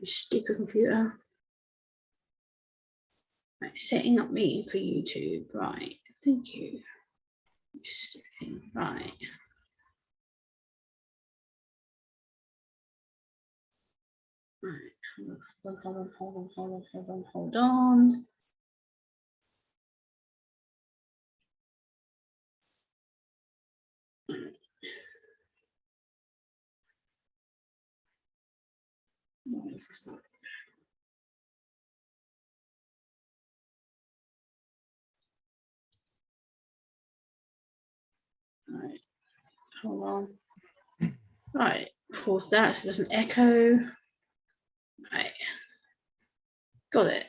Stupid computer. Right, setting up meeting for YouTube. Right, thank you. Right. Right, hold on. Why is this not? Right, hold on. Right, pause that so it doesn't echo. Right, got it.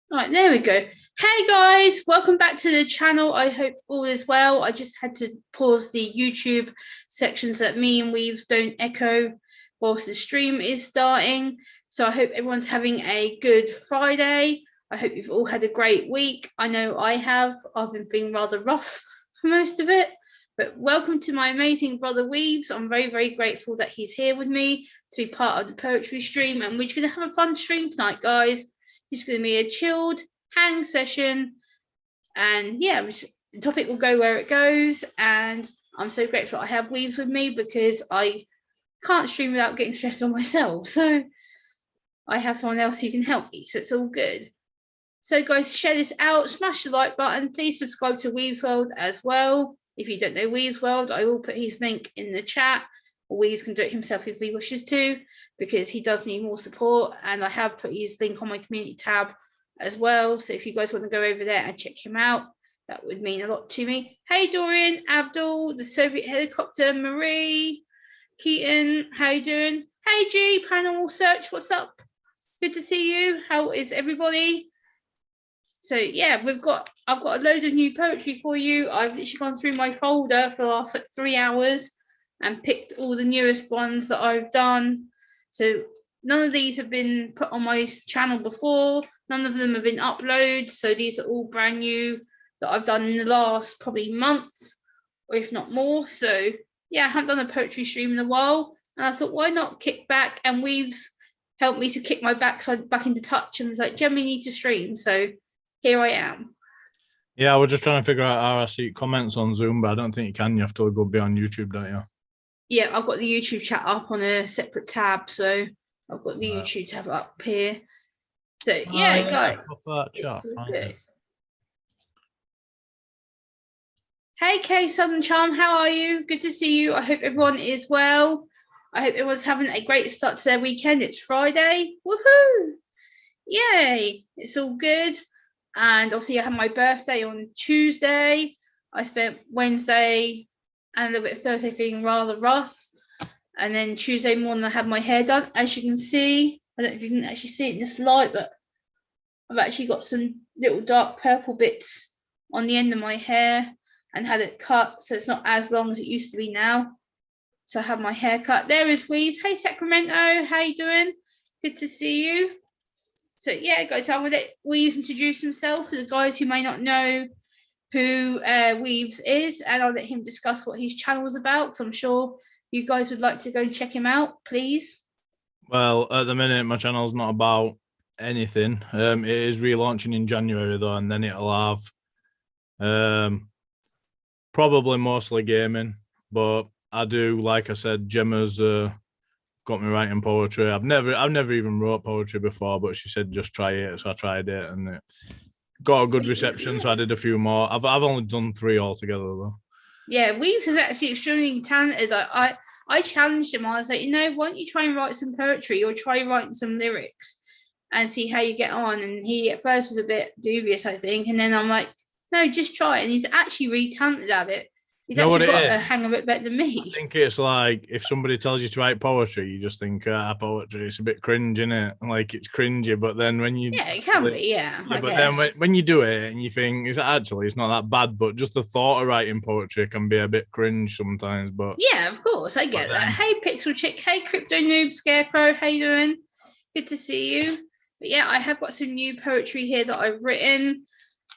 Right, there we go. Hey guys, welcome back to the channel. I hope all is well. I just had to pause the YouTube section so that me and Weaves don't echo whilst the stream is starting. So I hope everyone's having a good Friday. I hope you've all had a great week. I know I have. I've been feeling rather rough for most of it. But welcome to my amazing brother Weaves. I'm very, very grateful that he's here with me to be part of the poetry stream. And we're just going to have a fun stream tonight, guys. It's going to be a chilled hang session. And yeah, the topic will go where it goes. And I'm so grateful I have Weaves with me because I can't stream without getting stressed on myself. So I have someone else who can help me. So it's all good. So guys, share this out, smash the like button. Please subscribe to Weaves World as well. If you don't know Weaves World, I will put his link in the chat. Or Weaves can do it himself if he wishes to, because he does need more support. And I have put his link on my community tab as well. So if you guys want to go over there and check him out, that would mean a lot to me. Hey, Dorian, Abdul, the Soviet helicopter, Marie, Keaton, how you doing? Hey, G, Paranormal Search, what's up? Good to see you. How is everybody? So yeah, I've got a load of new poetry for you. I've literally gone through my folder for the last 3 hours and picked all the newest ones that I've done. So none of these have been put on my channel before. None of them have been uploaded. So these are all brand new that I've done in the last probably month, or if not more. So yeah, I haven't done a poetry stream in a while. And I thought, why not kick back? And Weaves helped me to kick my backside back into touch and was like, Jen, we need to stream. So here I am. Yeah, we're just trying to figure out how I see comments on Zoom, but I don't think you can. You have to go be on YouTube, don't you? Yeah, I've got the YouTube chat up on a separate tab, so I've got the YouTube tab up here. So yeah, guys, it's all good. Hey Kay Southern Charm, how are you? Good to see you. I hope everyone is well. I hope everyone's having a great start to their weekend. It's Friday. Woohoo! Yay! It's all good. And obviously I had my birthday on Tuesday. I spent Wednesday and a little bit of Thursday feeling rather rough. And then Tuesday morning I had my hair done. As you can see, I don't know if you can actually see it in this light, but I've actually got some little dark purple bits on the end of my hair and had it cut, so it's not as long as it used to be now. So I have my hair cut. There is Weeze. Hey Sacramento, how you doing? Good to see you. So yeah, guys, I will let Weaves introduce himself for the guys who may not know who Weaves is, and I'll let him discuss what his channel is about, because I'm sure you guys would like to go and check him out, please. Well, at the minute, my channel's not about anything. It is relaunching in January, though, and then it'll have probably mostly gaming, but I do, like I said, Gemma's got me writing poetry. I've never even wrote poetry before, but she said just try it, so I tried it, and it got a good reception. So I did a few more. I've only done 3 altogether though. Yeah, Weaves is actually extremely talented. I challenged him. I was like, why don't you try and write some poetry or try writing some lyrics and see how you get on? And he at first was a bit dubious, I think, and then I'm like, no, just try it. And he's actually really talented at it. He's actually got a hang of it better than me. I think it's like if somebody tells you to write poetry, you just think, poetry, it's a bit cringe, innit? Like it's cringy, but then when you... Yeah, it can be, yeah. But then when you do it and you think, it's not that bad, but just the thought of writing poetry can be a bit cringe sometimes, but... Yeah, of course, I get that. Hey, Pixel Chick. Hey, Crypto Noob Scarecrow. How you doing? Good to see you. But yeah, I have got some new poetry here that I've written.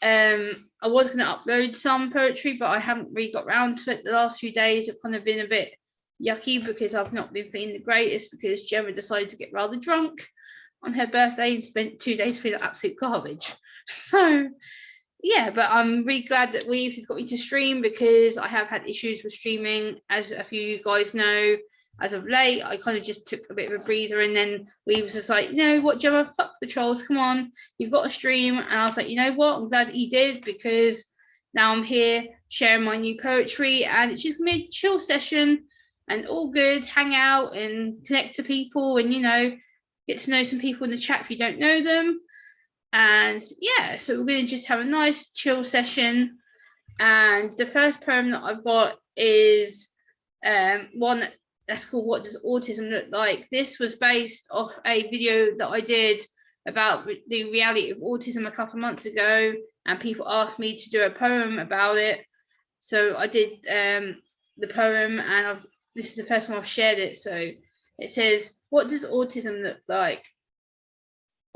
I was going to upload some poetry, but I haven't really got around to it. The last few days have kind of been a bit yucky because I've not been feeling the greatest because Gemma decided to get rather drunk. on her birthday and spent 2 days feeling absolute garbage. So yeah, but I'm really glad that Weaves has got me to stream, because I have had issues with streaming, as a few of you guys know. As of late, I kind of just took a bit of a breather, and then Weaves was like, you know what, Gemma, fuck the trolls, come on, you've got to stream. And I was like, you know what, I'm glad he did, because now I'm here sharing my new poetry, and it's just gonna be a chill session and all good, hang out and connect to people, and, you know, get to know some people in the chat if you don't know them. And yeah, so we're going to just have a nice chill session. And the first poem that I've got is one that's called What Does Autism Look Like? This was based off a video that I did about the reality of autism a couple of months ago, and people asked me to do a poem about it. So I did the poem, and this is the first time I've shared it. So it says, what does autism look like?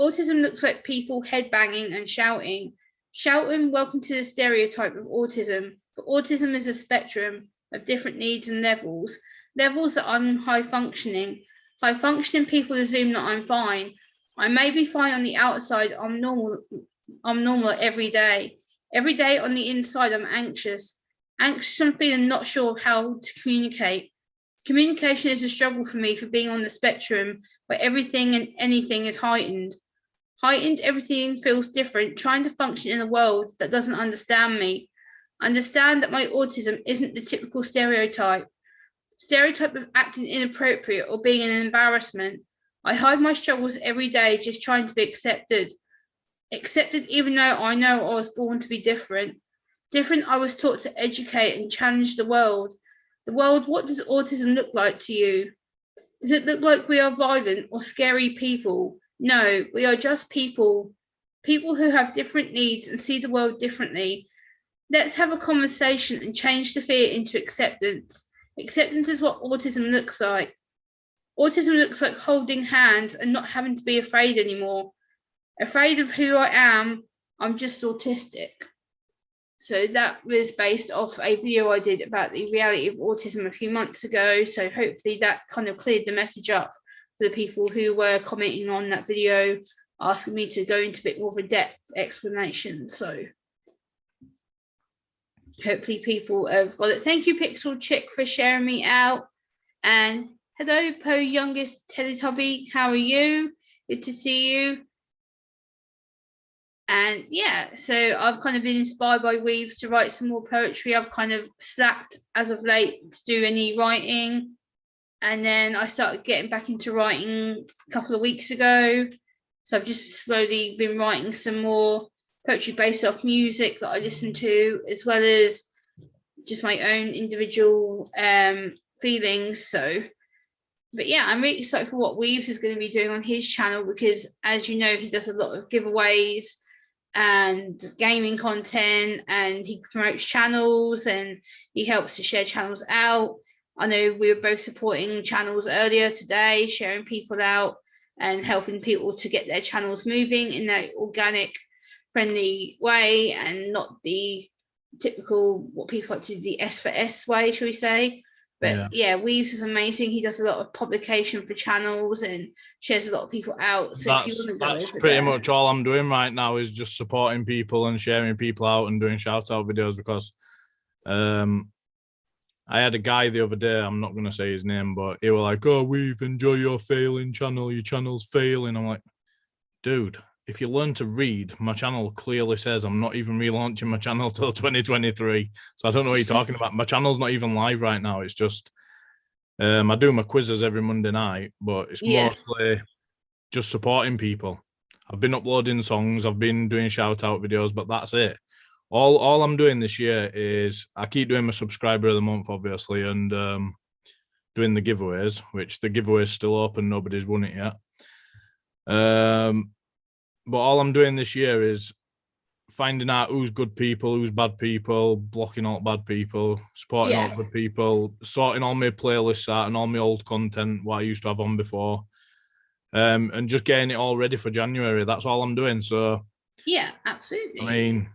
Autism looks like people headbanging and shouting. Shouting, welcome to the stereotype of autism. But autism is a spectrum of different needs and levels. Levels that I'm high functioning. High functioning people assume that I'm fine. I may be fine on the outside. I'm normal every day. Every day on the inside, I'm anxious. Anxious and feeling not sure how to communicate. Communication is a struggle for me, for being on the spectrum where everything and anything is heightened. Heightened, everything feels different, trying to function in a world that doesn't understand me. Understand that my autism isn't the typical stereotype of acting inappropriate or being an embarrassment. I hide my struggles every day, just trying to be accepted. Accepted even though I know I was born to be different. Different, I was taught to educate and challenge the world. The world, what does autism look like to you? Does it look like we are violent or scary people? No, we are just people. People who have different needs and see the world differently. Let's have a conversation and change the fear into acceptance. Acceptance is what autism looks like. Autism looks like holding hands and not having to be afraid anymore. Afraid of who I am, I'm just autistic. So that was based off a video I did about the reality of autism a few months ago. So hopefully that kind of cleared the message up for the people who were commenting on that video, asking me to go into a bit more of a depth explanation. So hopefully people have got it. Thank you, Pixel Chick, for sharing me out. And hello, Po Youngest Teletubby. How are you? Good to see you. And yeah, so I've kind of been inspired by Weaves to write some more poetry. I've kind of slacked as of late to do any writing. And then I started getting back into writing a couple of weeks ago. So I've just slowly been writing some more poetry based off music that I listen to, as well as just my own individual feelings. So, but yeah, I'm really excited for what Weaves is going to be doing on his channel, because as you know, he does a lot of giveaways and gaming content, and he promotes channels and he helps to share channels out. I know we were both supporting channels earlier today, sharing people out and helping people to get their channels moving in that organic, friendly way, and not the typical, what people like to do, the S for S way, shall we say. But yeah, Weaves is amazing. He does a lot of publication for channels and shares a lot of people out. So if you want to go that's over pretty there, much all I'm doing right now, is just supporting people and sharing people out and doing shout out videos, because I had a guy the other day, I'm not going to say his name, but he was like, oh, Weave, enjoy your failing channel. Your channel's failing. I'm like, dude, if you learn to read, my channel clearly says I'm not even relaunching my channel till 2023. So I don't know what you're talking about. My channel's not even live right now. It's just, I do my quizzes every Monday night, but it's mostly just supporting people. I've been uploading songs. I've been doing shout out videos, but that's it. All I'm doing this year is I keep doing my subscriber of the month, obviously, and doing the giveaways, which the giveaway is still open. Nobody's won it yet. But all I'm doing this year is finding out who's good people, who's bad people, blocking out bad people, supporting all good people, sorting all my playlists out and all my old content, what I used to have on before, and just getting it all ready for January. That's all I'm doing. So yeah, absolutely. I mean,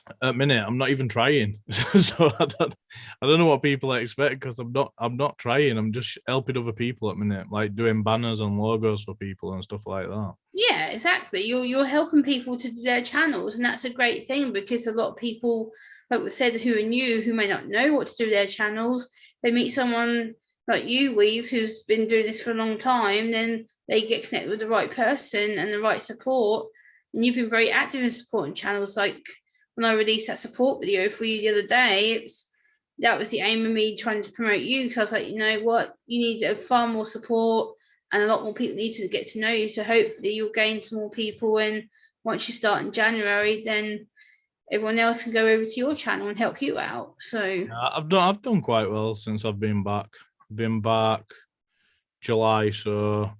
At the minute, I'm not even trying. So I don't know what people expect because I'm not trying. I'm just helping other people at the minute, like doing banners and logos for people and stuff like that. Yeah, exactly. You're helping people to do their channels, and that's a great thing because a lot of people, like we said, who are new, who may not know what to do with their channels, they meet someone like you, Weaves, who's been doing this for a long time, then they get connected with the right person and the right support. And you've been very active in supporting channels. Like when I released that support video for you the other day, that was the aim of me trying to promote you because I was like, you know what, you need far more support and a lot more people need to get to know you. So hopefully you'll gain some more people. And once you start in January, then everyone else can go over to your channel and help you out. So I've done quite well since I've been back. I've been back July, so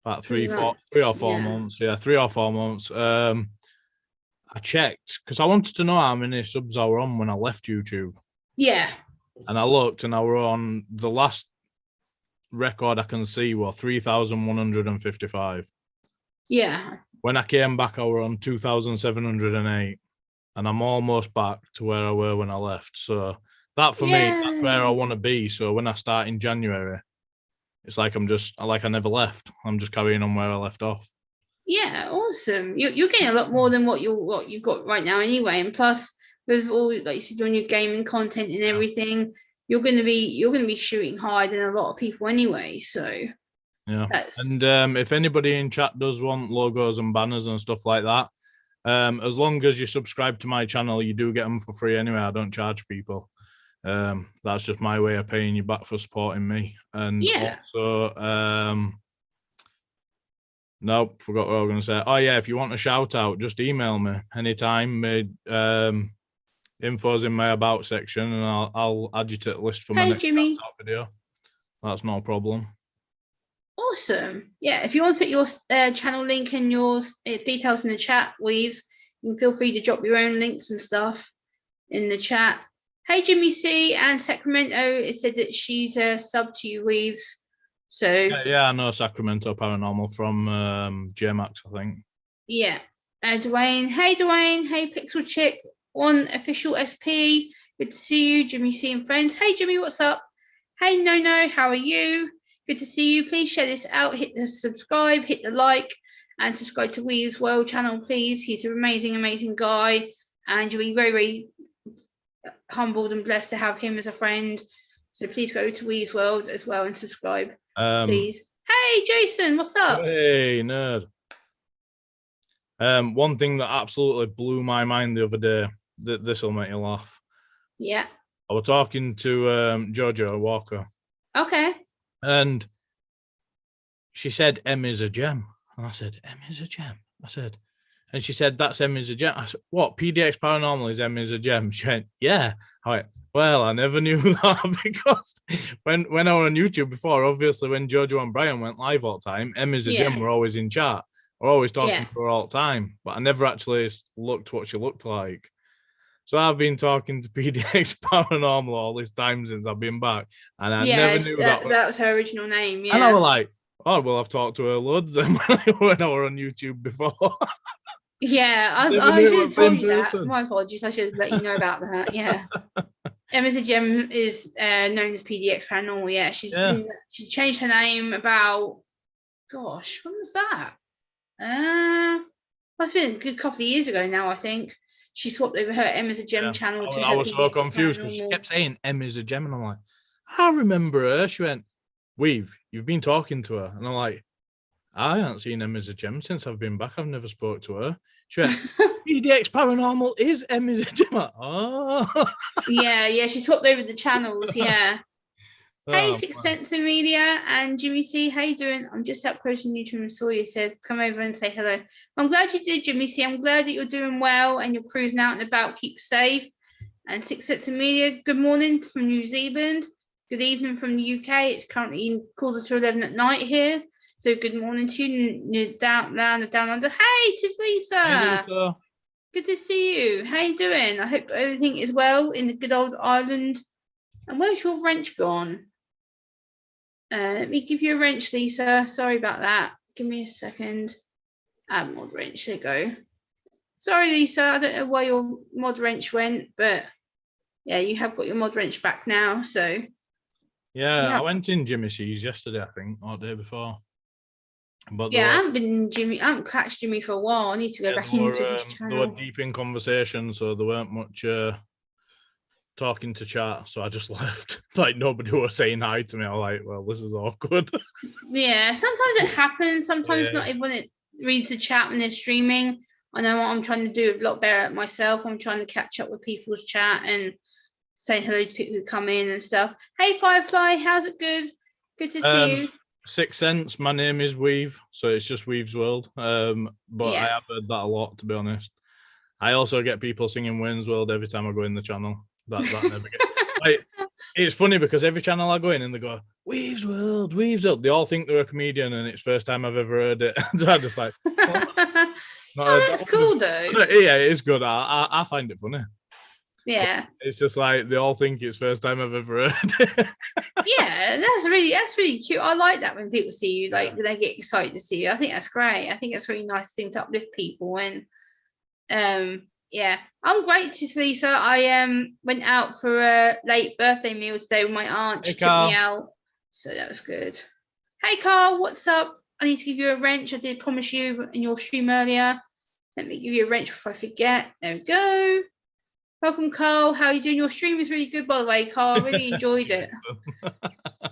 about 3 or 4 months. Yeah, 3 or 4 months. I checked because I wanted to know how many subs I were on when I left YouTube. Yeah. And I looked and I were on the last record I can see were 3,155. Yeah. When I came back, I were on 2,708. And I'm almost back to where I were when I left. So that for me, that's where I want to be. So when I start in January, it's like I never left. I'm just carrying on where I left off. Yeah, awesome. You're getting a lot more than what you've got right now anyway. And plus, with all like you said, doing your gaming content and everything, you're gonna be shooting higher than a lot of people anyway. So yeah. that's And if anybody in chat does want logos and banners and stuff like that, as long as you subscribe to my channel, you do get them for free anyway. I don't charge people. That's just my way of paying you back for supporting me. And also, nope, forgot what I was going to say. Oh yeah, if you want a shout out, just email me anytime. Info's in my about section, and I'll add you to the list for my next Jimmy. shout out video. That's no problem. Awesome. Yeah, if you want to put your channel link and your details in the chat, Weaves, you can feel free to drop your own links and stuff in the chat. Hey, Jimmy C and Sacramento, it said that she's a sub to you, Weaves. So yeah, I know Sacramento Paranormal from JMax, I think. Yeah. Dwayne. Hey, Dwayne. Hey, Pixel Chick. One official SP. Good to see you, Jimmy C and friends. Hey, Jimmy, what's up? Hey, No, how are you? Good to see you. Please share this out. Hit the subscribe, hit the like, and subscribe to Weaves World channel, please. He's an amazing, amazing guy. And you'll be very, very humbled and blessed to have him as a friend. So please go to Weaves World as well and subscribe, please. Hey, Jason, what's up? Hey, nerd. One thing that absolutely blew my mind the other day, this will make you laugh. Yeah. I was talking to Jojo Walker. Okay. And she said, Emmy's a gem. And I said, Emmy's a gem. And she said, that's Emmy's a gem. I said, what? PDX Paranormal is Emmy's a gem? She went, yeah. I went, well, I never knew that because when I was on YouTube before, obviously when Jojo and Brian went live all the time, Emmy's a gem were always in chat. We're always talking to her all the time, but I never actually looked what she looked like. So I've been talking to PDX Paranormal all this time since I've been back, and I never knew that was her original name. Yeah, and I was like, oh well, I've talked to her loads when I were on YouTube before. Yeah, I should have told you that. My apologies. I should have let you know about that. Yeah. Emmy's a Gem is known as PDX Paranormal. Yeah, she's changed her name about, gosh, when was that? Must have been a good couple of years ago now, I think. She swapped over her Emma's a Gem channel to her. I was so confused because she kept saying Emma's a Gem, and I'm like, I remember her. She went, Weave, you've been talking to her. And I'm like, I haven't seen Emma's a Gem since I've been back. I've never spoke to her. She went, PDX Paranormal is Emma's a Gem. Oh. Yeah, she swapped over the channels, yeah. Hey, Six Sense Media and Jimmy C, how you doing? I'm just up close and Neutron and Sawyer said, come over and say hello. I'm glad you did, Jimmy C. I'm glad that you're doing well and you're cruising out and about. Keep safe. And Six Sense Media, good morning from New Zealand. Good evening from the UK. It's currently 11:15 at night here. So good morning to you down under. Hey, tis Lisa. Hey, Lisa. Good to see you. How you doing? I hope everything is well in the good old Ireland. And where's your wrench gone? Let me give you a wrench, Lisa. Sorry about that. Give me a second. Add more wrench. There you go. Sorry, Lisa. I don't know why your mod wrench went, but yeah, you have got your mod wrench back now. So Yeah, I went in Jimmy C's yesterday, I think, or the day before. But yeah, I haven't catched Jimmy for a while. I need to go back into his channel. They were deep in conversation, so there weren't much talking to chat. So I just left. Like nobody was saying hi to me. I was like, well, this is awkward. Yeah, sometimes it happens. Sometimes Yeah. not everyone reads the chat when they're streaming. I know I'm trying to do a lot better at myself. I'm trying to catch up with people's chat and say hello to people who come in and stuff. Hey, Firefly, how's it? Good. Good to see you. 6th Sense. My name is Weave, so it's just Weave's World. But I have heard that a lot, to be honest. I also get people singing Wayne's World every time I go in the channel. That never gets. Like, it's funny because every channel I go in and they go, Weave's World, Weave's World. They all think they're a comedian and it's first time I've ever heard it. So I'm just like, oh, that's cool though. Yeah, it is good. I find it funny. Yeah. It's just like they all think it's first time I've ever heard it. Yeah, that's really cute. I like that when people see you, like when they get excited to see you. I think that's great. I think that's a really nice thing to uplift people. And yeah, I'm great to see. So I went out for a late birthday meal today with my aunt. She took me out, so that was good. Hey Carl, what's up? I need to give you a wrench. I did promise you in your stream earlier. Let me give you a wrench before I forget. There we go. Welcome, Carl. How are you doing? Your stream was really good, by the way, Carl. I really enjoyed it.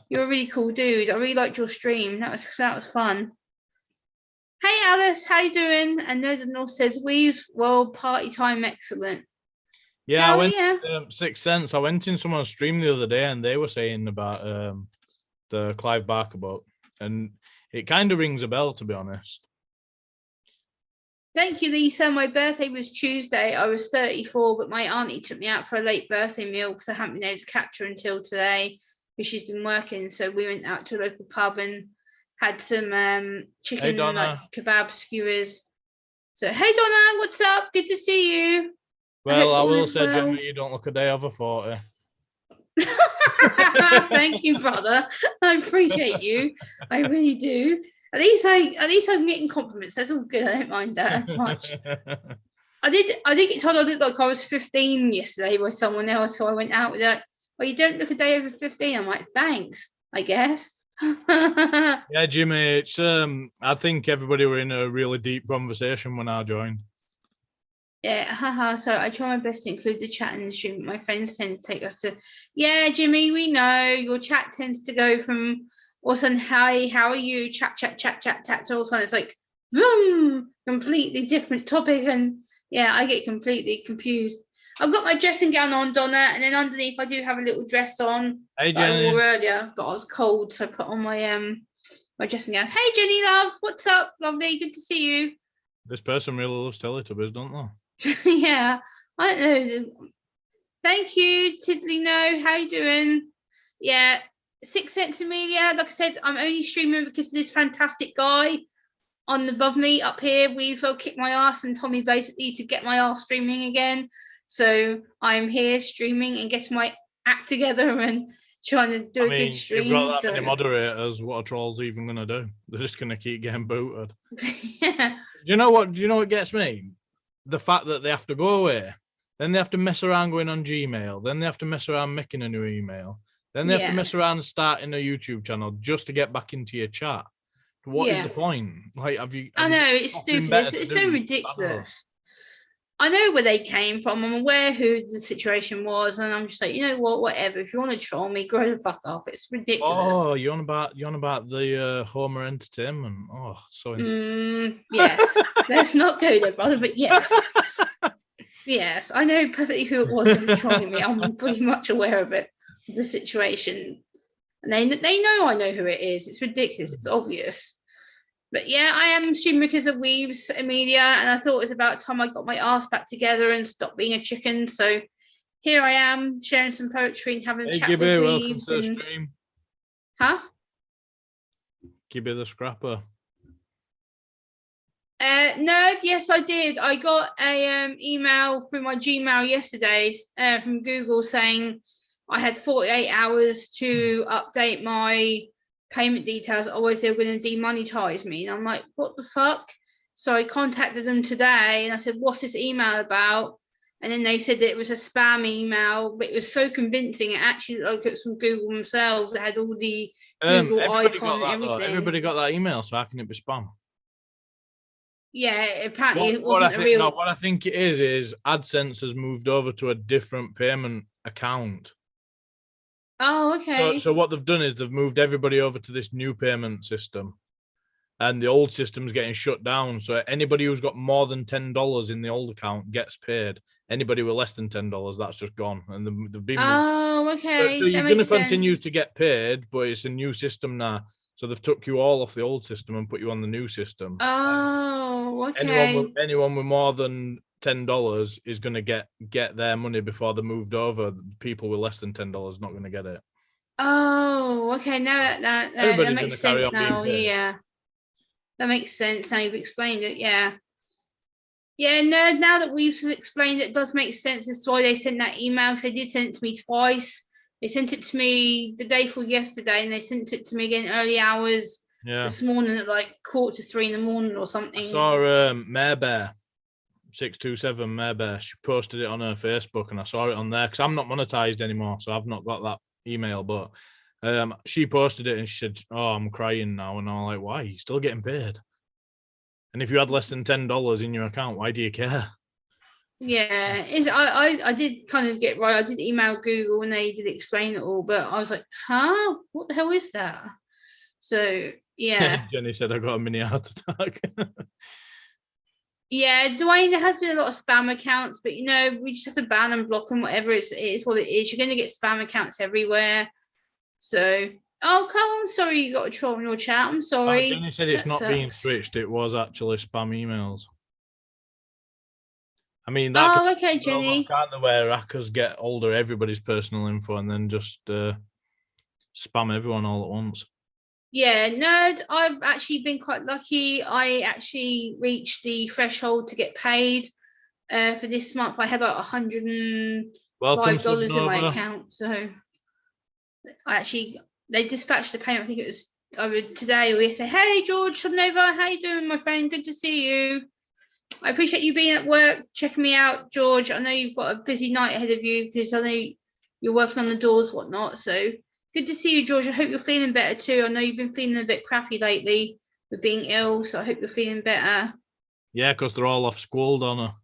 You're a really cool dude. I really liked your stream. That was fun. Hey, Alice. How you doing? And Nerd North says, Weave's World Party Time excellent. Yeah, I went 6th Sense. I went in someone's stream the other day and they were saying about the Clive Barker book. And it kind of rings a bell, to be honest. Thank you, Lisa. My birthday was Tuesday. I was 34, but my auntie took me out for a late birthday meal because I haven't been able to catch her until today because she's been working. So we went out to a local pub and had some chicken like kebab skewers. So hey Donna, what's up? Good to see you. Well, I will say, Jimmy, you don't look a day over 40. Thank you, brother. I appreciate you. I really do. At least I'm getting compliments. That's all good. I don't mind that as much. I did get told I looked like I was 15 yesterday by someone else who I went out with. That, well, you don't look a day over 15. I'm like, thanks, I guess. Yeah, Jimmy, it's I think everybody were in a really deep conversation when I joined. Yeah, haha. So I try my best to include the chat in the stream. My friends tend to take us to, yeah, Jimmy, we know your chat tends to go from all of a sudden, hi, how are you? Chat, to all of a sudden it's like, boom, completely different topic. And yeah, I get completely confused. I've got my dressing gown on, Donna, and then underneath I do have a little dress on that I wore earlier, but I was cold, so I put on my my dressing gown. Hey Jenny, love, what's up? Lovely, good to see you. This person really loves Teletubbies, don't they? Yeah, I don't know. Thank you, Tiddly. No, how you doing? Yeah, 6th Sense Amelia. Like I said, I'm only streaming because of this fantastic guy on above me up here. Weave's World kicked my ass and told me basically to get my ass streaming again. So I'm here streaming and getting my act together and trying to do a good stream. You've got that many moderators. What are trolls even going to do? They're just going to keep getting booted. Yeah. Do you know what gets me? The fact that they have to go away, then they have to mess around going on Gmail, then they have to mess around making a new email, then they have to mess around starting a YouTube channel just to get back into your chat. What is the point? Like, I know it's stupid. It's so ridiculous. I know where they came from. I'm aware who the situation was, and I'm just like, you know what? Whatever. If you want to troll me, grow the fuck up. It's ridiculous. Oh, you're on about the Homer Entertainment. Oh, so interesting. Yes. Let's not go there, brother. But yes, yes, I know perfectly who it was who was trolling me. I'm pretty much aware of it, the situation, and they know I know who it is. It's ridiculous. It's obvious. But yeah, I am streaming because of Weaves, Amelia, and I thought it was about time I got my ass back together and stopped being a chicken. So here I am, sharing some poetry and having a chat with Weaves. Welcome to the stream. Huh? Gibby the Scrapper. Nerd, yes, I did. I got a email through my Gmail yesterday from Google saying I had 48 hours to update my payment details, otherwise they were going to demonetize me. And I'm like, what the fuck? So I contacted them today and I said, what's this email about? And then they said that it was a spam email, but it was so convincing. It actually looked at some Google themselves. It had all the Google Everybody icon got and that though. everything. Everybody got that email, so how can it be spam? Yeah, apparently it wasn't a real. No, what I think it is AdSense has moved over to a different payment account. Oh, okay. So what they've done is they've moved everybody over to this new payment system, and the old system's getting shut down. So anybody who's got more than $10 in the old account gets paid. Anybody with less than $10, that's just gone, and they've been. Oh, okay. So you're going to continue to get paid, but it's a new system now. So they've took you all off the old system and put you on the new system. Oh, okay. Anyone with more than $10 is going to get their money before they moved over. People with less than $10 not going to get it. Oh, okay. Now that makes sense now. Yeah, that makes sense. Now you've explained it. Yeah. Yeah, no, now that we've explained it, does make sense as to why they sent that email, because they did send it to me twice. They sent it to me the day before yesterday, and they sent it to me again early hours this morning at like 2:45 in the morning or something. I saw Mare Bear 627 Mare Bear. She posted it on her Facebook, and I saw it on there because I'm not monetized anymore, so I've not got that email. But she posted it and she said, "Oh, I'm crying now," and I'm like, "Why? You're still getting paid. And if you had less than $10 in your account, why do you care?" Yeah, I did kind of get right. I did email Google and they did explain it all, but I was like, huh? What the hell is that? So yeah. Jenny said I got a mini heart attack. Yeah, Dwayne, there has been a lot of spam accounts, but we just have to ban and block them, whatever it is what it is. You're going to get spam accounts everywhere. So, oh, Carl, I'm sorry you got a troll in your chat. I'm sorry. Jenny said it's not being switched. It was actually spam emails. I mean, okay, Jenny. Can't they, where hackers get hold of everybody's personal info and then just spam everyone all at once? Yeah, no, I've actually been quite lucky. I actually reached the threshold to get paid for this month. I had like $105 in my account. So they dispatched the payment. I think it was either today or yesterday. Hey, George Subnova, how you doing, my friend? Good to see you. I appreciate you being at work, checking me out, George. I know you've got a busy night ahead of you because I know you're working on the doors, whatnot. So good to see you, George. I hope you're feeling better too. I know you've been feeling a bit crappy lately with being ill, so I hope you're feeling better. Yeah, because they're all off school, Donna.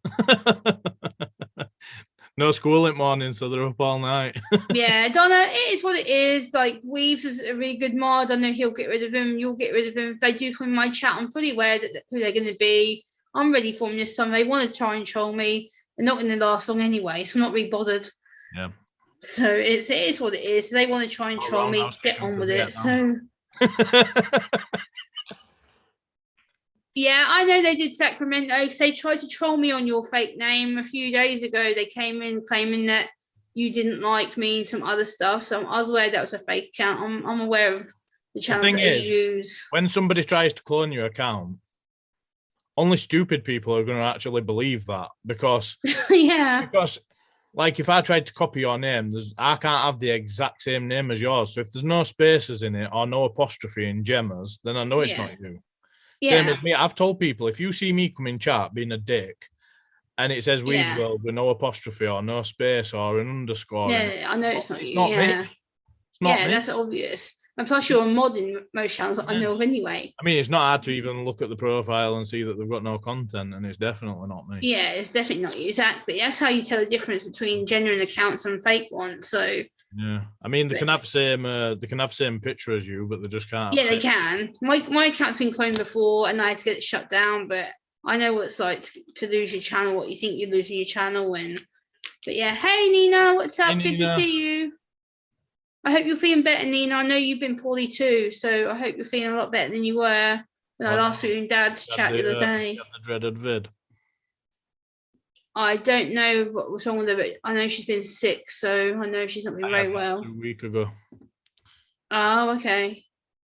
No school in morning, so they're up all night. Yeah, Donna, it is what it is. Like, Weaves is a really good mod. I know he'll get rid of him. You'll get rid of him. If they do come in my chat, I'm fully aware that who they're going to be. I'm ready for them this time. They want to try and troll me. They're not going to last long anyway, so I'm not really bothered. Yeah. So it is what it is. They want to try and troll me. Get on with it. So. Yeah, I know they did Sacramento because they tried to troll me on your fake name a few days ago. They came in claiming that you didn't like me and some other stuff. So I was aware that was a fake account. I'm aware of the channels that they use. When somebody tries to clone your account, only stupid people are going to actually believe that because because like if I tried to copy your name, I can't have the exact same name as yours. So if there's no spaces in it or no apostrophe in Gemma's, then I know it's not you. Same as me. I've told people, if you see me come in chat being a dick and it says Weavesworld with no apostrophe or no space or an underscore. Yeah, I know it's not you. Me. It's not me. That's obvious. And plus, you're a mod in most channels that I know of anyway. I mean, it's not hard to even look at the profile and see that they've got no content, and it's definitely not me. Yeah, it's definitely not you. Exactly. That's how you tell the difference between genuine accounts and fake ones. So. Yeah, I mean, they can have same picture as you, but they just can't. Yeah, they can. My account's been cloned before, and I had to get it shut down. But I know what it's like to lose your channel. What you think you're losing your channel, but yeah. Hey, Nina, what's up? Good to see you. I hope you're feeling better, Nina. I know you've been poorly too, so I hope you're feeling a lot better than you were when I last saw you in Dad's chat the other day. The dreaded vid. I don't know what was wrong with her, but I know she's been sick, so I know she's not been very well. 2 weeks ago. Oh, okay.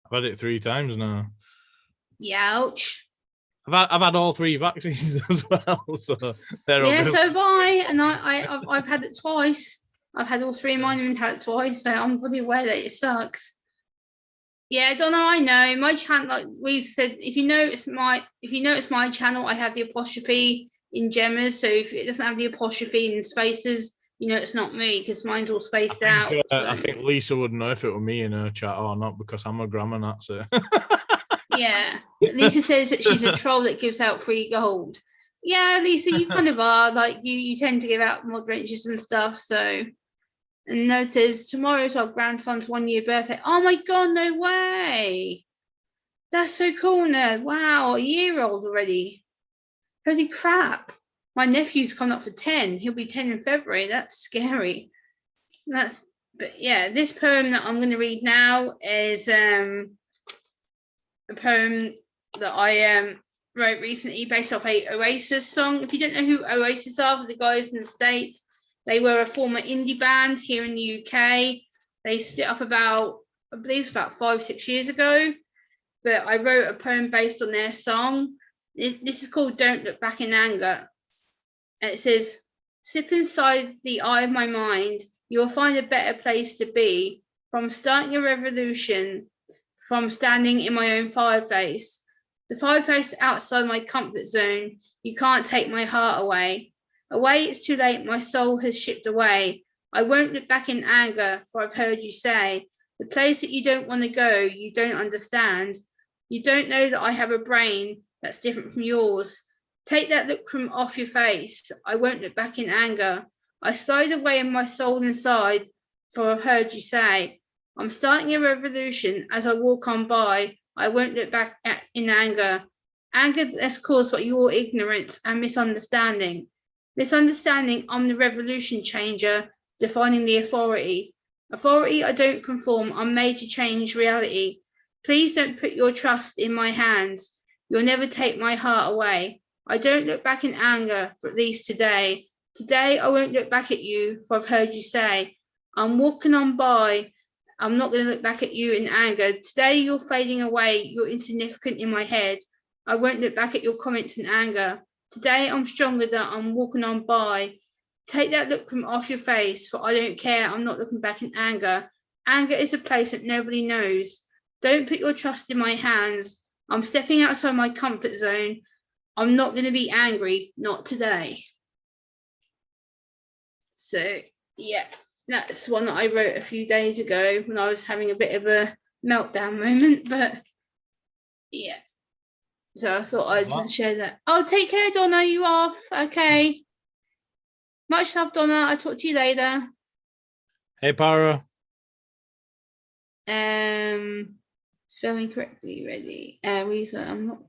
I've had it 3 times now. Ouch. I've had all 3 vaccines as well, so yeah. So have I, and I've had it twice. I've had all 3 of mine and had it twice, so I'm fully aware that it sucks. Yeah, Donna, I know my channel. Like we've said, if you notice my channel, I have the apostrophe in Gemma's. So if it doesn't have the apostrophe in spaces, it's not me because mine's all spaced out. I think Lisa would know if it were me in her chat or not because I'm a grammar nut. So yeah, Lisa says that she's a troll that gives out free gold. Yeah, Lisa, you kind of are. Like you tend to give out mod wrenches and stuff. So. And notice tomorrow's our grandson's 1-year birthday. Oh my god, no way! That's so cool, Nerd. Wow, a year old already. Holy crap. My nephew's coming up for 10. He'll be 10 in February. That's scary. But yeah, this poem that I'm gonna read now is a poem that I wrote recently based off a Oasis song. If you don't know who Oasis are, the guys in the States, they were a former indie band here in the UK. They split up about 5-6 years ago. But I wrote a poem based on their song. This is called Don't Look Back in Anger. And it says, "Slip inside the eye of my mind. You'll find a better place to be. From starting a revolution, from standing in my own fireplace. The fireplace outside my comfort zone. You can't take my heart away. Away, it's too late, my soul has shipped away. I won't look back in anger, for I've heard you say, the place that you don't want to go, you don't understand. You don't know that I have a brain that's different from yours. Take that look from off your face. I won't look back in anger. I slide away in my soul inside, for I've heard you say, I'm starting a revolution as I walk on by. I won't look back in anger. Anger that's caused by your ignorance and misunderstanding. Misunderstanding, I'm the revolution changer, defining the authority. Authority, I don't conform, I'm made to change reality. Please don't put your trust in my hands. You'll never take my heart away. I don't look back in anger, for at least today. Today, I won't look back at you, for I've heard you say, I'm walking on by. I'm not going to look back at you in anger. Today, you're fading away. You're insignificant in my head. I won't look back at your comments in anger. Today, I'm stronger than I'm walking on by. Take that look from off your face, for I don't care. I'm not looking back in anger. Anger is a place that nobody knows. Don't put your trust in my hands. I'm stepping outside my comfort zone. I'm not going to be angry, not today. So, yeah, that's one that I wrote a few days ago when I was having a bit of a meltdown moment, but yeah. So I thought I'd just share that. Oh, take care, Donna. You off? Okay. Much love, Donna. I'll talk to you later. Hey, Para. Spelling correctly. Ready? Weezer. I'm not.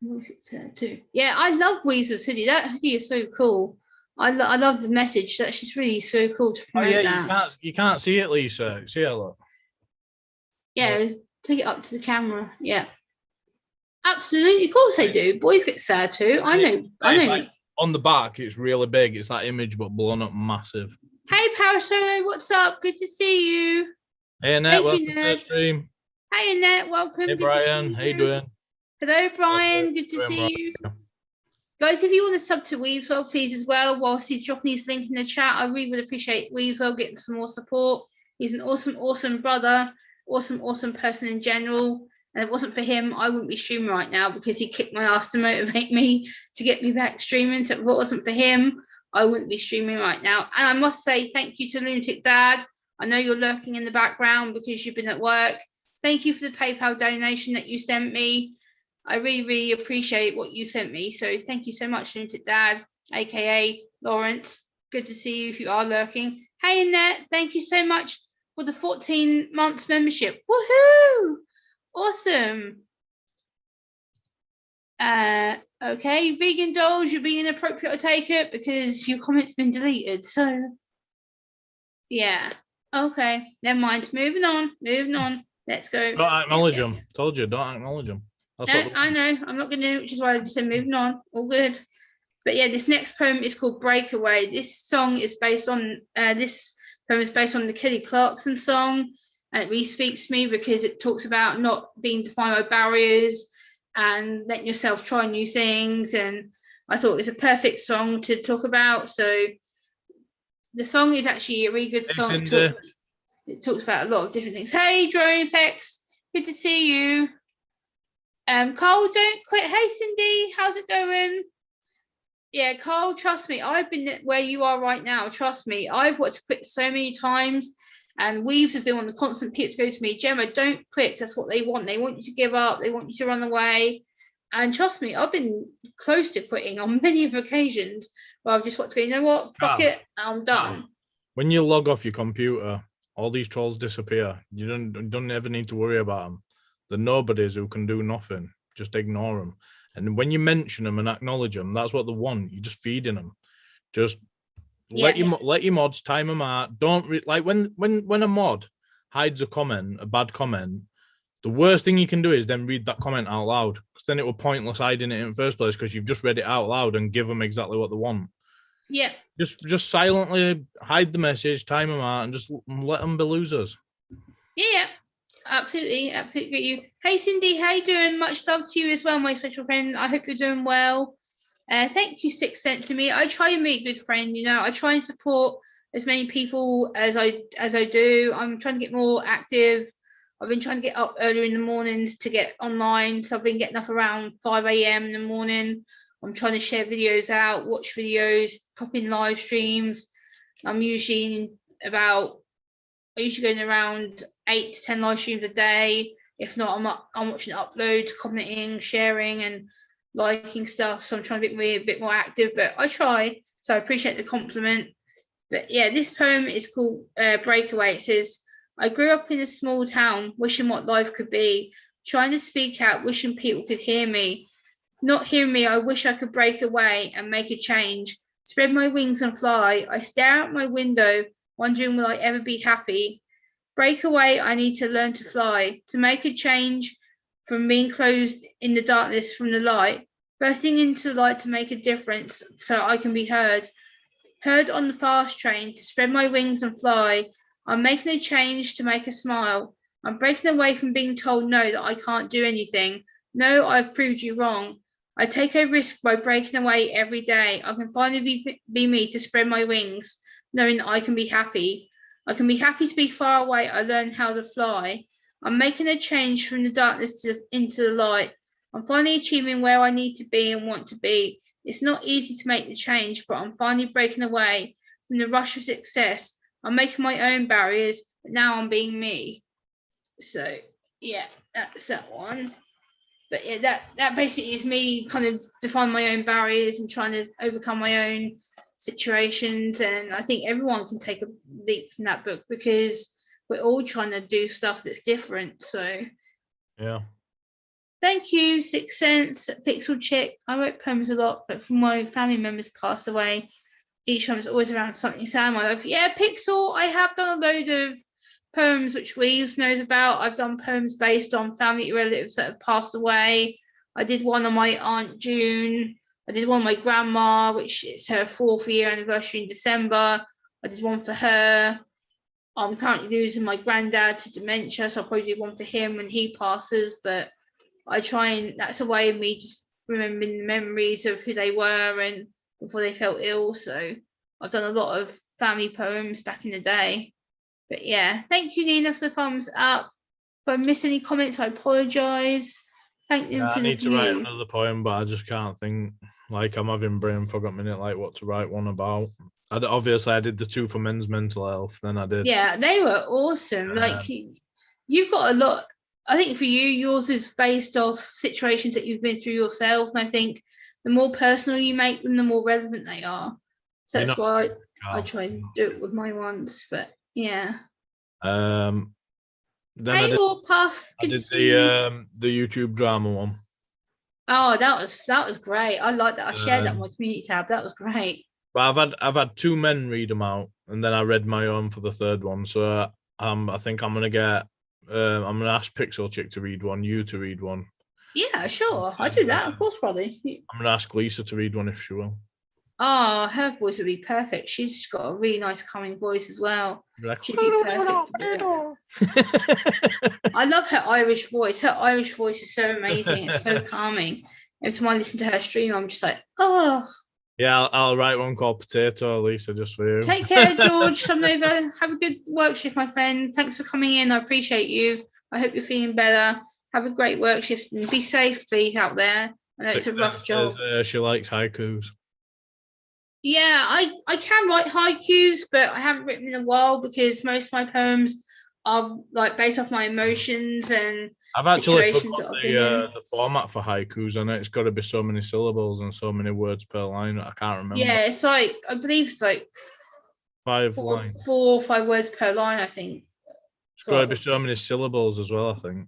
What's it too? Yeah, I love Weezer's hoodie. That hoodie is so cool. I love the message. That's just really so cool to promote that. You can't see it, Lisa. See it, look. Yeah, take it up to the camera. Yeah. Absolutely, of course they do. Boys get sad too. I know. Like on the back, it's really big. It's that image, but blown up massive. Hey, Parasolo, what's up? Good to see you. Hey, Annette, welcome to the stream. Hey, Annette, welcome. Hey, Brian, how you doing? Hello, Brian. Good to see you. Guys, if you want to sub to Weaveswell, please as well. Whilst he's dropping his link in the chat, I really would appreciate Weaveswell getting some more support. He's an awesome, awesome brother. Awesome, awesome person in general. And if it wasn't for him, I wouldn't be streaming right now because he kicked my ass to motivate me to get me back streaming. So if it wasn't for him, I wouldn't be streaming right now. And I must say thank you to Lunatic Dad. I know you're lurking in the background because you've been at work. Thank you for the PayPal donation that you sent me. I really, really appreciate what you sent me. So thank you so much, Lunatic Dad, aka Lawrence. Good to see you if you are lurking. Hey, Annette, thank you so much for the 14 months membership. Woohoo! Awesome. Okay, vegan dolls, you're being inappropriate, I take it, because your comment's been deleted. So, yeah. Okay, never mind. Moving on. Let's go. Don't acknowledge them. Told you, don't acknowledge them. No, I know. I'm not going to, which is why I just said moving on. All good. But yeah, this next poem is called Breakaway. This song is based on, this poem is based on the Kelly Clarkson song. And it really speaks to me because it talks about not being defined by barriers and letting yourself try new things. And I thought it was a perfect song to talk about. So the song is actually a really good song. It talks about a lot of different things. Hey, Drone Effects, good to see you. Carl, don't quit. Hey, Cindy, how's it going? Yeah, Carl, trust me, I've been where you are right now. Trust me, I've wanted to quit so many times, and Weaves has been on the constant people to go to me, Gemma, don't quit. That's what they want. They want you to give up. They want you to run away. And trust me, I've been close to quitting on many of occasions where I've just wanted to go, you know what, fuck it, I'm done. When you log off your computer, all these trolls disappear. You don't ever need to worry about them. The nobodies who can do nothing. Just ignore them. And when you mention them and acknowledge them, that's what they want. You're just feeding them. Just let your mods time them out. Don't like when a mod hides a comment, a bad comment. The worst thing you can do is then read that comment out loud, because then it will pointless hiding it in the first place because you've just read it out loud and give them exactly what they want. Yeah. Just silently hide the message, time them out, and just let them be losers. Yeah. Absolutely get you. Hey Cindy, how you doing? Much love to you as well, my special friend. I hope you're doing well. Thank you, 6 cent to me. I try and be a good friend, you know. I try and support as many people as I do. I'm trying to get more active. I've been trying to get up earlier in the mornings to get online. So I've been getting up around 5 a.m. in the morning. I'm trying to share videos out, watch videos, pop in live streams. I'm usually going around 8 to 10 live streams a day. If not, I'm watching uploads, commenting, sharing, and liking stuff. So I'm trying to be a bit more active, but I try. So I appreciate the compliment. But yeah, this poem is called Breakaway. It says, I grew up in a small town, wishing what life could be, trying to speak out, wishing people could hear me. Not hearing me, I wish I could break away and make a change. Spread my wings and fly. I stare out my window, wondering will I ever be happy. Break away, I need to learn to fly, to make a change from being closed in the darkness from the light, bursting into the light to make a difference so I can be heard. Heard on the fast train, to spread my wings and fly. I'm making a change to make a smile. I'm breaking away from being told no, that I can't do anything. No, I've proved you wrong. I take a risk by breaking away every day. I can finally be me, to spread my wings, knowing that I can be happy. I can be happy to be far away. I learn how to fly. I'm making a change from the darkness into the light. I'm finally achieving where I need to be and want to be. It's not easy to make the change, but I'm finally breaking away from the rush of success. I'm making my own barriers, but now I'm being me. So yeah, that's that one. But yeah, that basically is me kind of defining my own barriers and trying to overcome my own situations. And I think everyone can take a leap from that book, because we're all trying to do stuff that's different. So yeah. Thank you, 6 cents, Pixel Chick. I wrote poems a lot, but from my family members passed away, each time it's always around something sad in my life. Yeah, Pixel, I have done a load of poems which Weaves knows about. I've done poems based on family relatives that have passed away. I did one on my Aunt June. I did one on my grandma, which is her 4th year anniversary in December. I did one for her. I'm currently losing my granddad to dementia, so I'll probably do one for him when he passes. But I try, and that's a way of me just remembering the memories of who they were and before they felt ill. So I've done a lot of family poems back in the day. But yeah, thank you, Nina, for the thumbs up. If I miss any comments, I apologise. Thank them for I the need to write view. another poem, but I just can't think. Like, I'm having brain fog at minute, like what to write one about. Obviously, I did the 2 for men's mental health. Then I did. Yeah, they were awesome. Like, you've got a lot. I think for you, yours is based off situations that you've been through yourself. And I think the more personal you make them, the more relevant they are. So that's why I try and do it with my ones. But yeah. Then hey, Puff. I did the YouTube drama one. Oh, that was great. I like that. I shared that on my community tab. That was great. But I've had 2 men read them out, and then I read my own for the 3rd one. So I think I'm gonna get. I'm gonna ask Pixel Chick to read one, you to read one. Yeah, sure. I do that, of course, probably. I'm gonna ask Lisa to read one if she will. Oh, her voice would be perfect. She's got a really nice calming voice as well. She'd be perfect to do it. I love her Irish voice. Her Irish voice is so amazing. It's so calming. Every time I listen to her stream, I'm just like, oh. Yeah, I'll write one called Potato, Lisa, just for you. Take care, George. Somnova. Have a good work shift, my friend. Thanks for coming in. I appreciate you. I hope you're feeling better. Have a great work shift and be safe, please, out there. I know it's a rough job. She likes haikus. Yeah, I can write haikus, but I haven't written in a while because most of my poems are like based off my emotions and I've actually situations that forgot I've been in. the format for haikus, and it's got to be so many syllables and so many words per line. I can't remember. Yeah, it's like I believe it's like 4 or 5 words per line. I think it's got to be so many syllables as well. I think.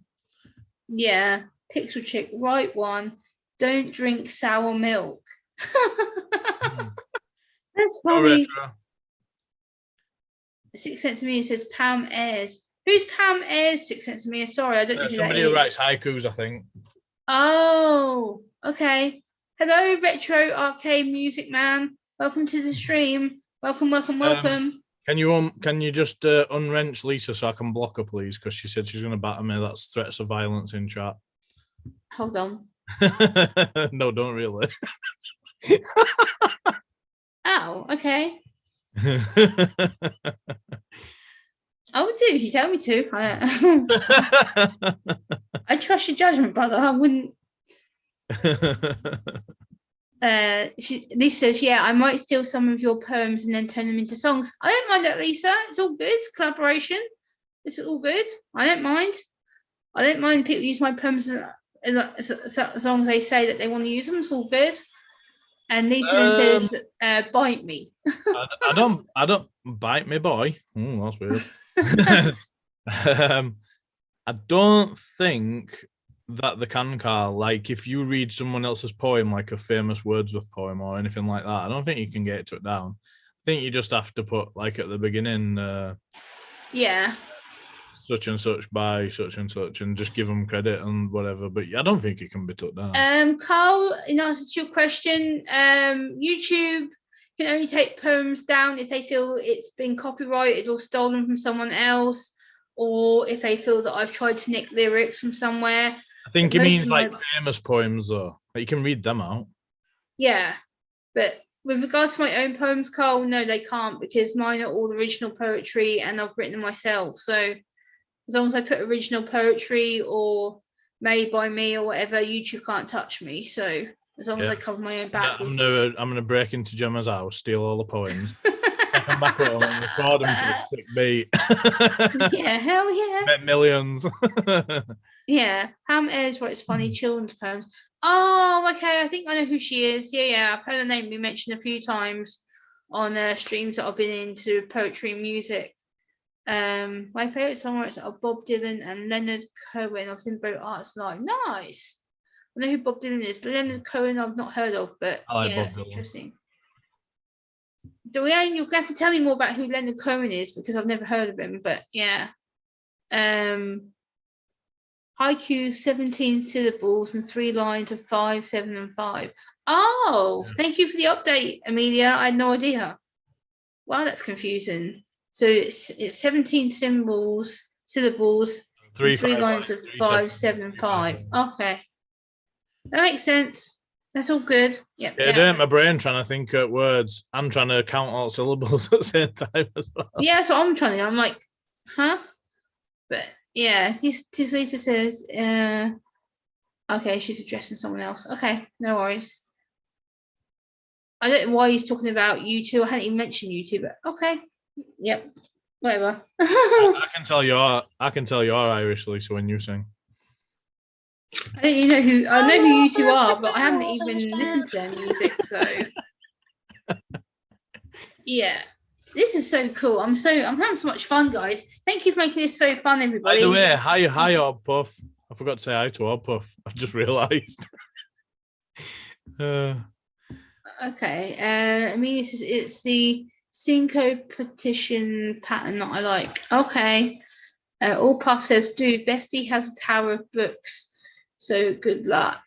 Yeah, Pixel Chick, right one. Don't drink sour milk. That's funny. 6 cents to me says Pam Ayres. Who's Pam Ayres? 6 cents to me. Sorry, I don't know who somebody that is. Who writes haikus, I think. Oh, okay. Hello, Retro Arcade Music Man. Welcome to the stream. Welcome. Can you just unwrench Lisa so I can block her, please? Because she said she's going to batter me. That's threats of violence in chat. Hold on. No, don't really. Oh, okay. I would do if you tell me to. I trust your judgment, brother. I wouldn't. Lisa says, yeah, I might steal some of your poems and then turn them into songs. I don't mind that, Lisa. It's all good. It's collaboration. It's all good. I don't mind. I don't mind people use my poems as long as they say that they want to use them. It's all good. And Lisa then says, bite me. I don't bite me, boy. Oh, that's weird. I don't think that they can, Carl. Like, if you read someone else's poem, like a famous Wordsworth poem or anything like that, I don't think you can get it took down. I think you just have to put, like, at the beginning, yeah, such and such by such and such, and just give them credit and whatever. But I don't think it can be took down. Carl, in answer to your question, YouTube can only take poems down if they feel it's been copyrighted or stolen from someone else, or if they feel that I've tried to nick lyrics from somewhere. I think it means like famous poems, though. Like, you can read them out. Yeah, but with regards to my own poems, Carl, no, they can't, because mine are all original poetry and I've written them myself. So as long as I put original poetry or made by me or whatever, YouTube can't touch me. So as long as I cover my own back. I'm gonna break into Gemma's house, steal all the poems, come back home and record them to a sick beat. Yeah, hell yeah. Make millions. Yeah, Pam Ayres writes funny children's poems. Oh, okay. I think I know who she is. Yeah. I've heard her name be mentioned a few times on streams that I've been into poetry and music. My favorite songwriters are Bob Dylan and Leonard Cohen. I've seen both arts live. Nice. I know who Bob Dylan is. Leonard Cohen I've not heard of, but that's interesting. Dorian, you're going to tell me more about who Leonard Cohen is, because I've never heard of him. But yeah, haiku 17 syllables and 3 lines of 5, 7, and 5. Oh, thank you for the update, Amelia. I had no idea. Wow, that's confusing. So it's 17 syllables, 3 lines of 5, 7, 5. Okay, that makes sense. That's all good. Yep. Yeah, doing my brain trying to think of words. I'm trying to count all syllables at the same time as well. Yeah, so I'm trying to. I'm like, huh? But yeah, Lisa says, okay, she's addressing someone else. Okay, no worries. I don't know why he's talking about U2. I hadn't even mentioned U2, but okay. Yep. Whatever. I can tell you're Irish, Lisa, when you sing. I don't even know who you two are, but I haven't even listened to their music, so yeah. This is so cool. I'm having so much fun, guys. Thank you for making this so fun, everybody. By the way, hi Odd Puff. I forgot to say hi to Odd Puff. I just realised. Okay. I mean, it's the syncopation pattern that I like. Okay. All Puff says, dude, Bestie has a tower of books. So good luck.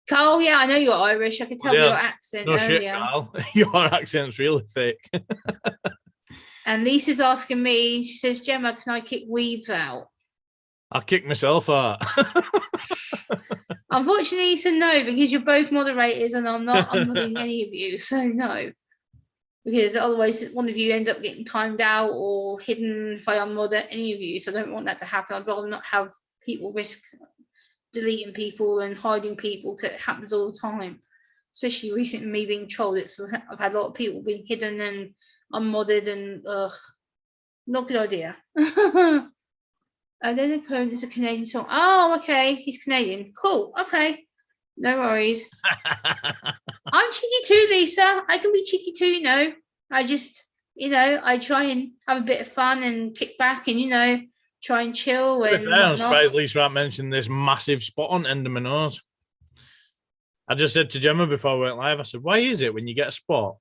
Carl, yeah, I know you're Irish. I could tell by your accent earlier. Shit, Carl. Your accent's really thick. And Lisa's asking me, she says, Gemma, can I kick weaves out? I'll kick myself out. Unfortunately, so no, because you're both moderators and I'm not unmodding any of you, so no. Because otherwise one of you end up getting timed out or hidden if I unmod any of you, so I don't want that to happen. I'd rather not have people risk deleting people and hiding people, because it happens all the time. Especially recently, me being trolled, I've had a lot of people being hidden and unmodded, and not a good idea. Leonard Cohen is a Canadian song. Oh, okay, he's Canadian. Cool. Okay, no worries. I'm cheeky too, Lisa. I can be cheeky too, you know. I just, I try and have a bit of fun and kick back and, try and chill and whatnot. I'm surprised Lisa mentioned this massive spot on end of my nose. I just said to Gemma before we went live, I said, why is it when you get a spot,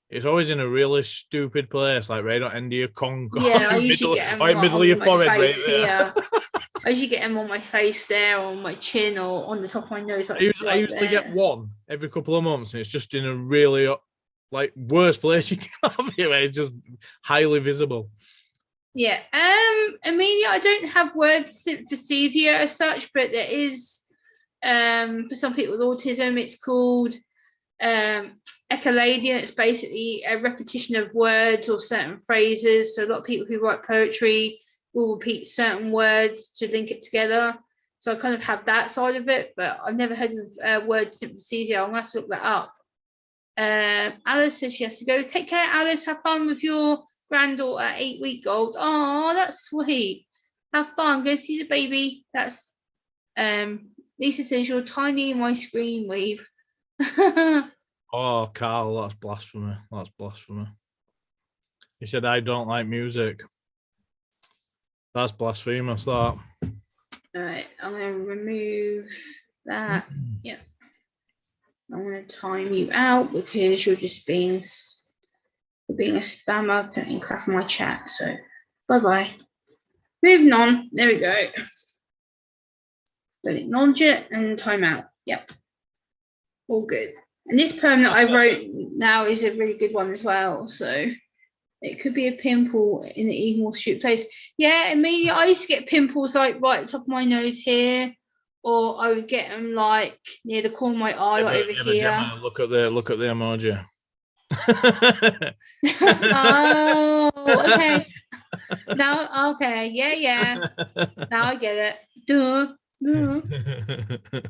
it's always in a really stupid place, like right on end of your conch. Yeah, I usually get them right middle of your forehead, right here. I usually get them on my face there, on my chin, or on the top of my nose. Like, I usually get one every couple of months, and it's just in a really worst place you can have it, where it's just highly visible. Yeah. Amelia, I don't have word synesthesia as such, but there is for some people with autism, it's called echolalia. It's basically a repetition of words or certain phrases. So a lot of people who write poetry will repeat certain words to link it together. So I kind of have that side of it, but I've never heard of word synesthesia. I'm gonna have to look that up. Alice says she has to go. Take care, Alice. Have fun with your granddaughter, 8-week-old. Oh, that's sweet. Have fun. Go see the baby. That's Lisa says you're tiny in my screen weave. Oh, Carl, that's blasphemy. That's blasphemy. He said I don't like music. That's blasphemous, that. All right, I'm going to remove that. Yeah. I'm going to time you out because you're just being a spammer, putting crap in my chat. So, bye-bye. Moving on. There we go. Don't acknowledge it and time out. Yep. All good. And this poem that I wrote now is a really good one as well. So it could be a pimple in the Eagle Street place. Yeah, Amelia, I used to get pimples right at the top of my nose here, or I would get them near the corner of my eye, over here. Gemma, look at the emoji. Oh, okay. Now, okay, yeah. Now I get it. Duh.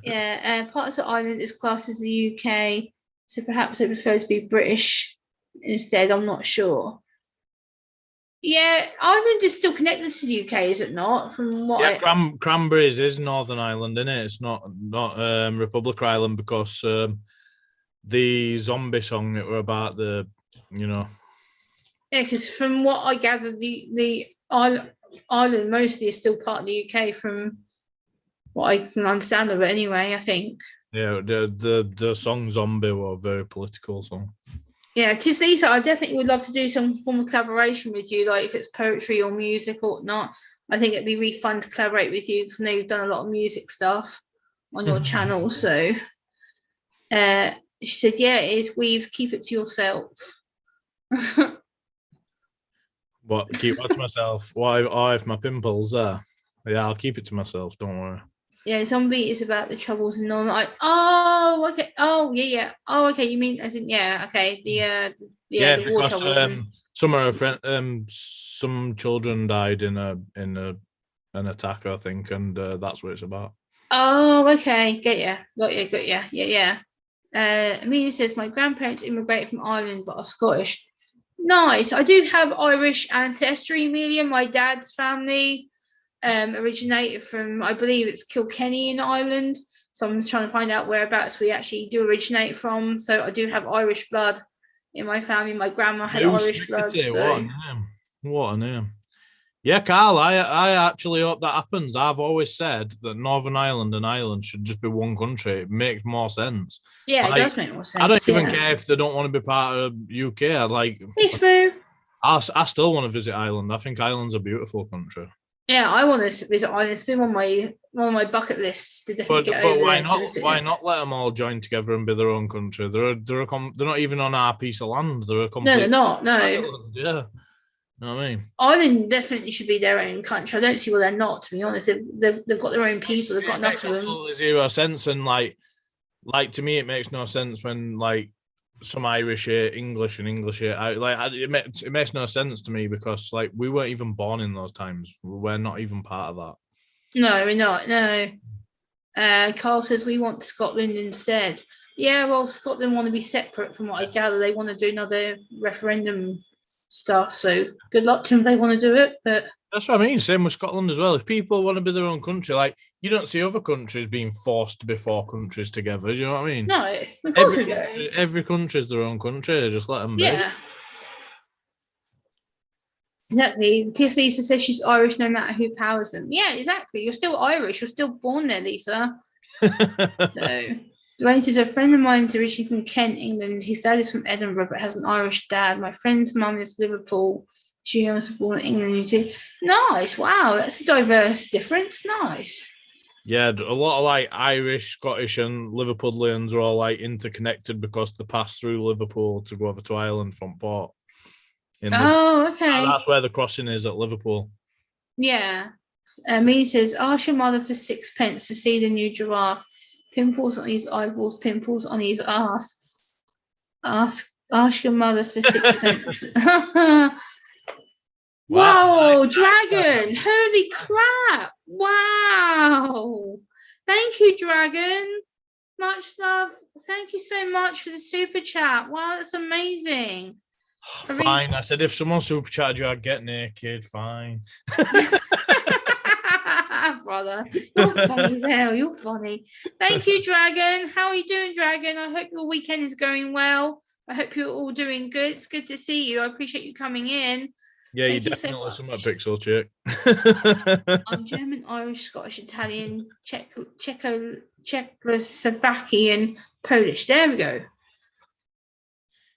Yeah, parts of Ireland is classed as the UK, so perhaps it prefers to be British instead. I'm not sure. Yeah, Ireland is still connected to the UK, is it not? From what? Yeah, Cranberries is Northern Ireland, isn't it? It's not Republic Island, because the zombie song that were about the. Yeah, because from what I gather, the Ireland mostly is still part of the UK from what I can understand of it anyway, I think. Yeah, the song Zombie were a very political song. Yeah, tis Lisa, I definitely would love to do some form of collaboration with you, like if it's poetry or music or not. I think it'd be really fun to collaborate with you because I know you've done a lot of music stuff on your channel. So she said, yeah, it is Weaves, keep it to yourself. What, keep it to myself? Why if my pimples there? Yeah, I'll keep it to myself, don't worry. Yeah, Zombie is about the troubles and non-life. Oh, okay. Oh, yeah. Oh, okay. You mean as in okay. The war troubles. Some of our friends, some children died in an attack, I think, and that's what it's about. Oh, okay. Got ya. Yeah. Amelia says my grandparents immigrated from Ireland but are Scottish. Nice. I do have Irish ancestry, Amelia. My dad's family originated from, I believe it's Kilkenny in Ireland. So I'm trying to find out whereabouts we actually do originate from. So I do have Irish blood in my family. My grandma had Irish blood. So. What a name. Yeah, Carl, I actually hope that happens. I've always said that Northern Ireland and Ireland should just be one country. It makes more sense. Yeah, it does make more sense. I don't even care if they don't want to be part of UK. Hey, Spoo. I still want to visit Ireland. I think Ireland's a beautiful country. Yeah, I want to visit Ireland. It's been on one of my bucket lists to definitely get over why there. Not? Why not let them all join together and be their own country? They're not even on our piece of land. They're a complete. No, they're not. No. Island, yeah. You know what I mean? Ireland definitely should be their own country. I don't see why they're not, to be honest. They've got their own people. They've got It enough makes of them. absolutely zero sense, and like to me, it makes no sense when like some Irish hate English and English hate it makes no sense to me because like we weren't even born in those times. We're not even part of that. No, we're not. No. Carl says we want Scotland instead. Yeah, well, Scotland want to be separate from what I gather. They want to do another referendum stuff. So good luck to them if they want to do it. But That's what I mean. Same with Scotland as well. If people want to be their own country, like you don't see other countries being forced to be four countries together. Do you know what I mean? no, of course they do. Every country's their own country. Just let them be. Yeah. Exactly. Tis Lisa says she's Irish no matter who powers them. Yeah, exactly. You're still Irish. You're still born there, Lisa. So Dwayne says a friend of mine is originally from Kent, England. His dad is from Edinburgh but has an Irish dad. My friend's mum is Liverpool. She was born in England. You see, nice. Wow, that's a diverse difference. Nice. Yeah, a lot of like Irish, Scottish, and Liverpudlians are all like interconnected because they pass through Liverpool to go over to Ireland from port. Oh, okay. That's where the crossing is at Liverpool. Yeah. Me says, ask your mother for sixpence to see the new giraffe. Pimples on his eyeballs, pimples on his ass. Ask your mother for sixpence. Wow, dragon! Holy crap! Wow! Thank you, dragon. Much love. Thank you so much for the super chat. Wow, that's amazing. Fine. I said if someone super chatted you, I'd get naked. Fine. Brother, you're funny as hell. You're funny. Thank you, Dragon. How are you doing, Dragon? I hope your weekend is going well. I hope you're all doing good. It's good to see you. I appreciate you coming in. Yeah, you definitely some pixel chick. I'm German, Irish, Scottish, Italian, Czechoslovakian, Polish. There we go.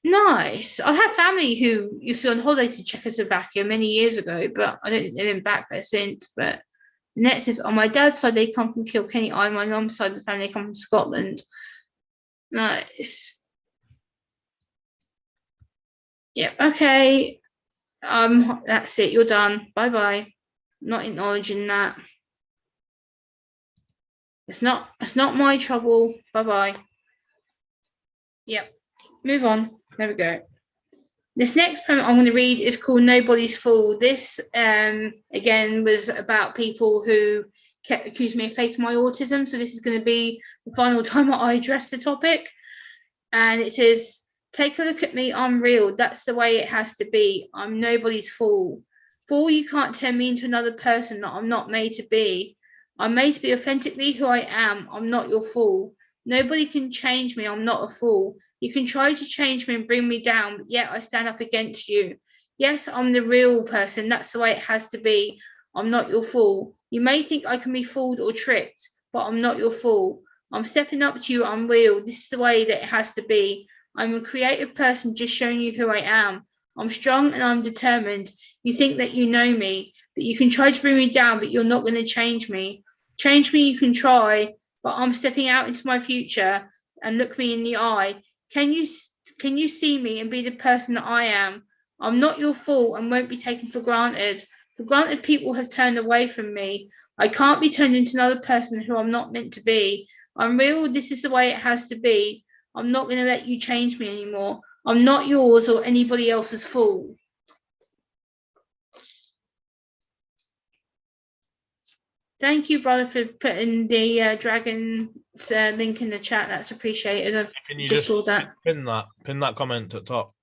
Nice. I have family who used to go on holiday to Czechoslovakia many years ago, but I don't think they've been back there since. But the net says on my dad's side they come from Kilkenny. On my mum's side of the family they come from Scotland. Nice. Yep. Okay. That's it. You're done. Bye bye. Not acknowledging that. It's not my trouble. Bye bye. Yep. Move on. There we go. This next poem I'm going to read is called Nobody's Fool. This, again, was about people who kept accusing me of faking my autism. So this is going to be the final time I address the topic. And it says, take a look at me. I'm real. That's the way it has to be. I'm nobody's fool. Fool, you can't turn me into another person that I'm not made to be. I'm made to be authentically who I am. I'm not your fool. Nobody can change me. I'm not a fool. You can try to change me and bring me down, but yet I stand up against you. Yes, I'm the real person. That's the way it has to be. I'm not your fool. You may think I can be fooled or tricked, but I'm not your fool. I'm stepping up to you. I'm real. This is the way that it has to be. I'm a creative person just showing you who I am. I'm strong and I'm determined. You think that you know me, but you can try to bring me down, but you're not going to change me. Change me, you can try, but I'm stepping out into my future and look me in the eye. Can you see me and be the person that I am? I'm not your fool and won't be taken for granted. For granted, people have turned away from me. I can't be turned into another person who I'm not meant to be. I'm real. This is the way it has to be. I'm not going to let you change me anymore. I'm not yours or anybody else's fool. Thank you, brother, for putting the dragon link in the chat. That's appreciated. Can you just saw that. Pin that comment at top?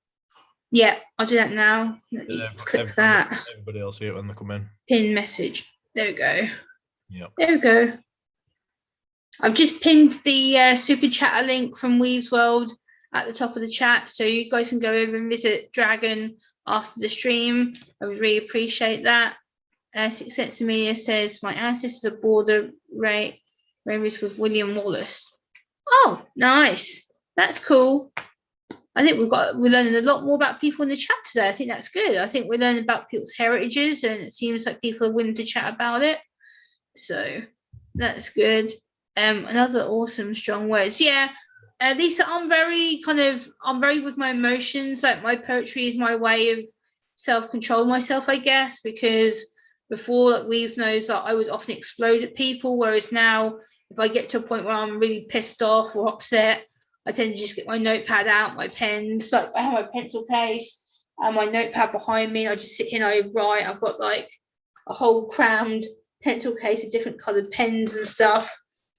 Yeah, I'll do that now. Let me click that. Everybody else see it when they come in. Pin message. There we go. Yep. There we go. I've just pinned the super chatter link from Weaves World at the top of the chat, so you guys can go over and visit Dragon after the stream. I would really appreciate that. Six Sense Amelia says, my ancestors are border raiders with William Wallace. Oh, nice. That's cool. I think we're learning a lot more about people in the chat today. I think that's good. I think we're learning about people's heritages, and it seems like people are willing to chat about it. So that's good. Another awesome, strong words. Yeah, Lisa, I'm very with my emotions. Like my poetry is my way of self-control myself, I guess, because before, like Weaves knows that I would often explode at people, whereas now if I get to a point where I'm really pissed off or upset, I tend to just get my notepad out, my pens. Like I have my pencil case and my notepad behind me. And I just sit here and I write. I've got like a whole crammed pencil case of different coloured pens and stuff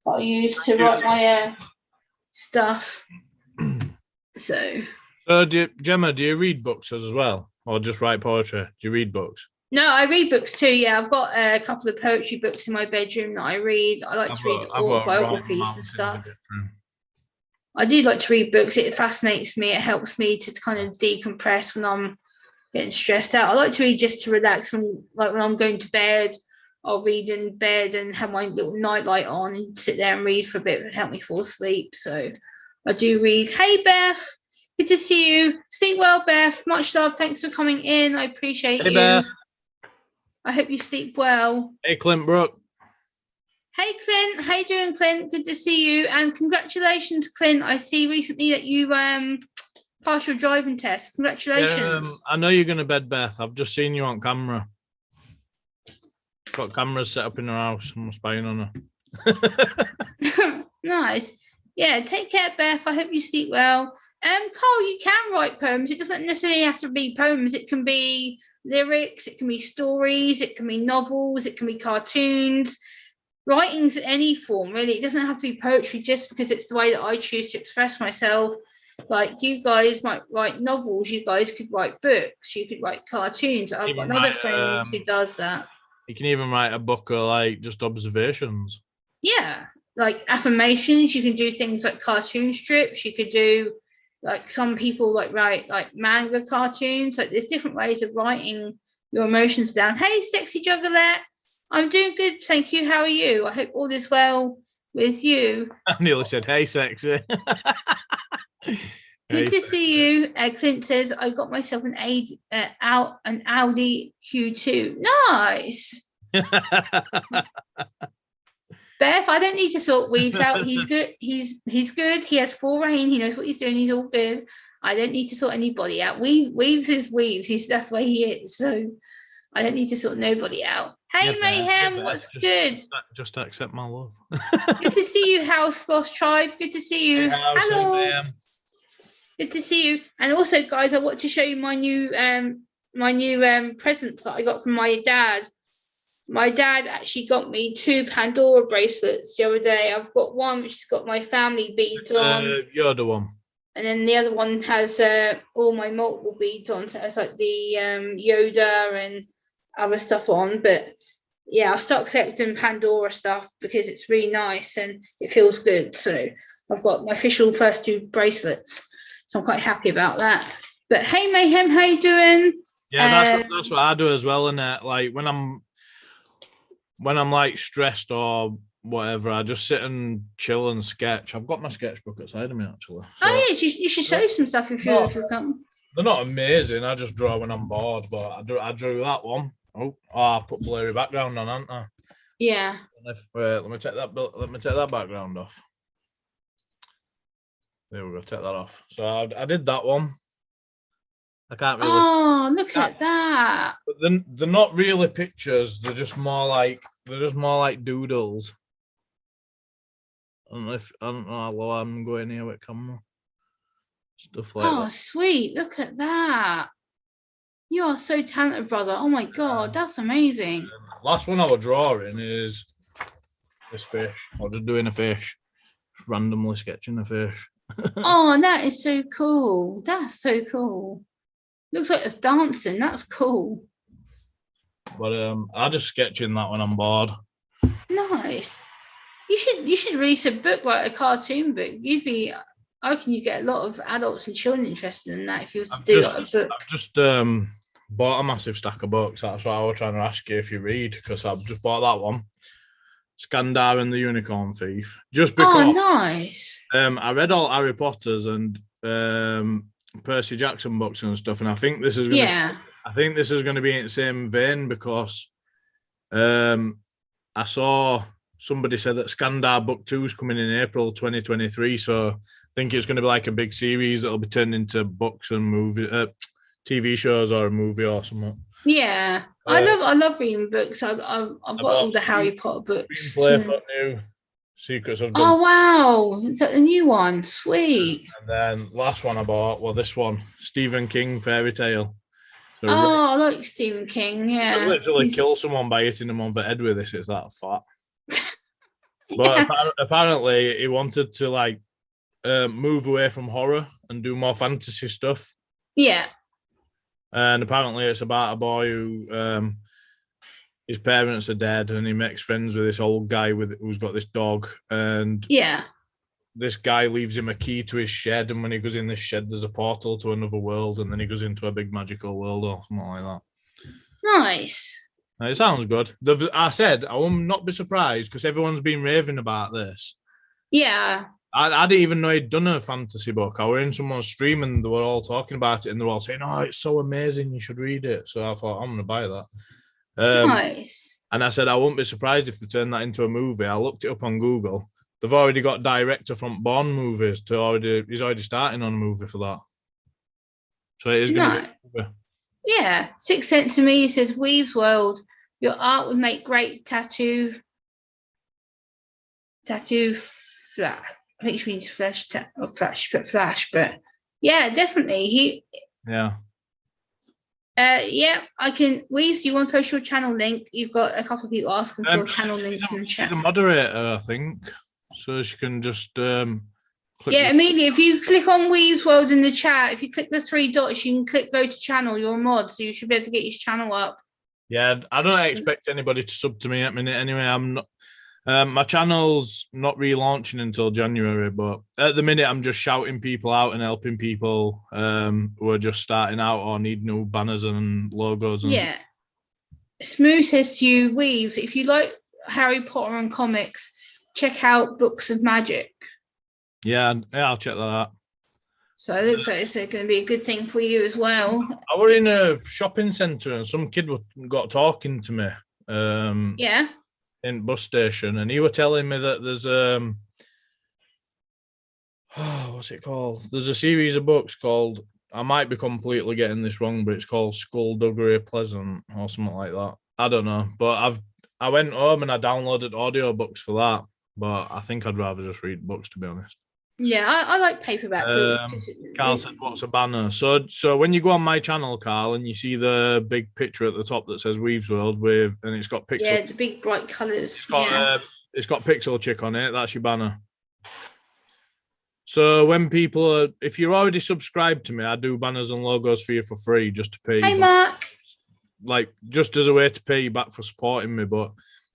that I use to write my stuff. So, Gemma, do you read books as well, or just write poetry? Do you read books? No, I read books too. Yeah, I've got a couple of poetry books in my bedroom that I read. I like to read autobiographies and stuff. I do like to read books. It fascinates me. It helps me to kind of decompress when I'm getting stressed out. I like to read just to relax. When I'm going to bed, I'll read in bed and have my little nightlight on and sit there and read for a bit and help me fall asleep. So I do read. Hey, Beth. Good to see you. Sleep well, Beth. Much love. Thanks for coming in. I appreciate you. Beth. I hope you sleep well. Hey, Clint Brook. Hey, Clint. How you doing, Clint? Good to see you. And congratulations, Clint. I see recently that you passed your driving test. Congratulations. I know you're going to bed, Beth. I've just seen you on camera. Got cameras set up in her house. I'm spying on her. Nice. Yeah, take care, Beth. I hope you sleep well. Carl, you can write poems. It doesn't necessarily have to be poems. It can be lyrics, it can be stories, it can be novels, it can be cartoons. Writing's in any form, really. It doesn't have to be poetry just because it's the way that I choose to express myself. Like you guys might write novels, you guys could write books, you could write cartoons. I've got another friend who does that. You can even write a book of like just observations. Yeah, like affirmations. You can do things like cartoon strips. You could do like some people write like manga cartoons. Like there's different ways of writing your emotions down. Hey, sexy juggalette. I'm doing good, thank you. How are you? I hope all is well with you. I nearly said, hey, sexy. Good to see you. Clint says, I got myself an Audi Q2. Nice. Beth, I don't need to sort Weaves out. He's good. He's good. He has full reign. He knows what he's doing. He's all good. I don't need to sort anybody out. Weaves is Weaves. That's the way he is. So I don't need to sort nobody out. Hey, yeah, Mayhem, yeah, what's good? Just accept my love. Good to see you, House Lost Tribe. Good to see you. Hey, hello. Good to see you. And also, guys, I want to show you my new presents that I got from my dad. My dad actually got me 2 Pandora bracelets the other day. I've got one which has got my family beads on. You're the one. And then the other one has all my multiple beads on. So it's like the Yoda and other stuff on. But yeah, I'll start collecting Pandora stuff because it's really nice and it feels good. So I've got my official first 2 bracelets. So I'm quite happy about that. But hey, Mayhem, how you doing? Yeah, that's what I do as well. And like when I'm like stressed or whatever, I just sit and chill and sketch. I've got my sketchbook outside of me actually. So, oh yeah, you should show some stuff if you come. They're not amazing. I just draw when I'm bored, but I drew that one. Oh, I've put blurry background on, haven't I? Yeah. Let me take that background off. There we go. Take that off. So I did that one. I can't really. Oh, look at that! But they're not really pictures. They're just more like doodles. I don't know how low I'm going here with camera. Stuff like that. Oh, sweet! Look at that. You are so talented, brother. Oh my god, that's amazing. Last one I was drawing is this fish. I was just doing a fish, just randomly sketching a fish. Oh, that is so cool. That's so cool. Looks like it's dancing. That's cool. But I just sketch in that when I'm bored. Nice. You should release a book, like a cartoon book. I reckon you get a lot of adults and children interested in that if you was to do like a book. I've just bought a massive stack of books. That's why I was trying to ask you if you read, because I've just bought that one. Skandar and the Unicorn Thief. Just because. Oh, nice. I read all Harry Potter's and Percy Jackson books and stuff, and I think this is going to be in the same vein because I saw somebody said that Skandar Book 2 is coming in April 2023, so I think it's going to be like a big series that'll be turned into books and TV shows or a movie or something. Yeah, I love reading books. I've got all the Harry Potter books. Screenplay for new Secrets of Oh Dumbledore. wow, is that the new one? Sweet. And then last one I bought, well, this one, Stephen King Fairy Tale. So Oh, I like Stephen King. you Yeah, could literally He's- kill someone by hitting them on the head with this. It's that fat. But apparently, he wanted to like move away from horror and do more fantasy stuff. yeah, And apparently, it's about a boy who his parents are dead, and he makes friends with this old guy who's got this dog, and yeah. this guy leaves him a key to his shed, and when he goes in this shed, there's a portal to another world, and then he goes into a big magical world or something like that. Nice. It sounds good. I said I will not be surprised because everyone's been raving about this. Yeah, I didn't even know he'd done a fantasy book. I were in someone's stream and they were all talking about it, and they were all saying, "Oh, it's so amazing! You should read it." So I thought I'm going to buy that. nice. And I said I wouldn't be surprised if they turn that into a movie. I looked it up on Google. They've already got director from Bond movies he's already starting on a movie for that. So it is going to be a movie. Yeah, Sixth Sense to me says Weave's World. Your art would make great tattoo flash. I think she means flash, but yeah, definitely. Yeah. Yeah, I can. Weaves, do you want to post your channel link? You've got a couple of people asking for a channel link in the chat. She's a moderator, I think, so she can just click. Yeah, Amelia, if you click on Weave's World in the chat, if you click the 3 dots, you can click go to channel. You're a mod, so you should be able to get your channel up. Yeah, I don't expect anybody to sub to me at minute. Anyway, I'm not. My channel's not relaunching until January, but at the minute I'm just shouting people out and helping people who are just starting out or need new banners and logos. And Yeah. Smooth says to you, Weaves, if you like Harry Potter and comics, check out Books of Magic. Yeah, I'll check that out. So it looks like it's going to be a good thing for you as well. I were in a shopping centre and some kid got talking to me. Yeah. In bus station, and he were telling me that there's what's it called? There's a series of books called, I might be completely getting this wrong, but it's called Skullduggery Pleasant or something like that. I don't know, but I went home and I downloaded audiobooks for that, but I think I'd rather just read books, to be honest. Yeah, I like paperback books. Carl said, "What's a banner?" So when you go on my channel, Carl, and you see the big picture at the top that says Weaves World and it's got pixel. Yeah, the big bright colours. It's got Pixel Chick on it. That's your banner. So when if you're already subscribed to me, I do banners and logos for you for free just to pay. Hey, you Mark. Like just as a way to pay you back for supporting me. But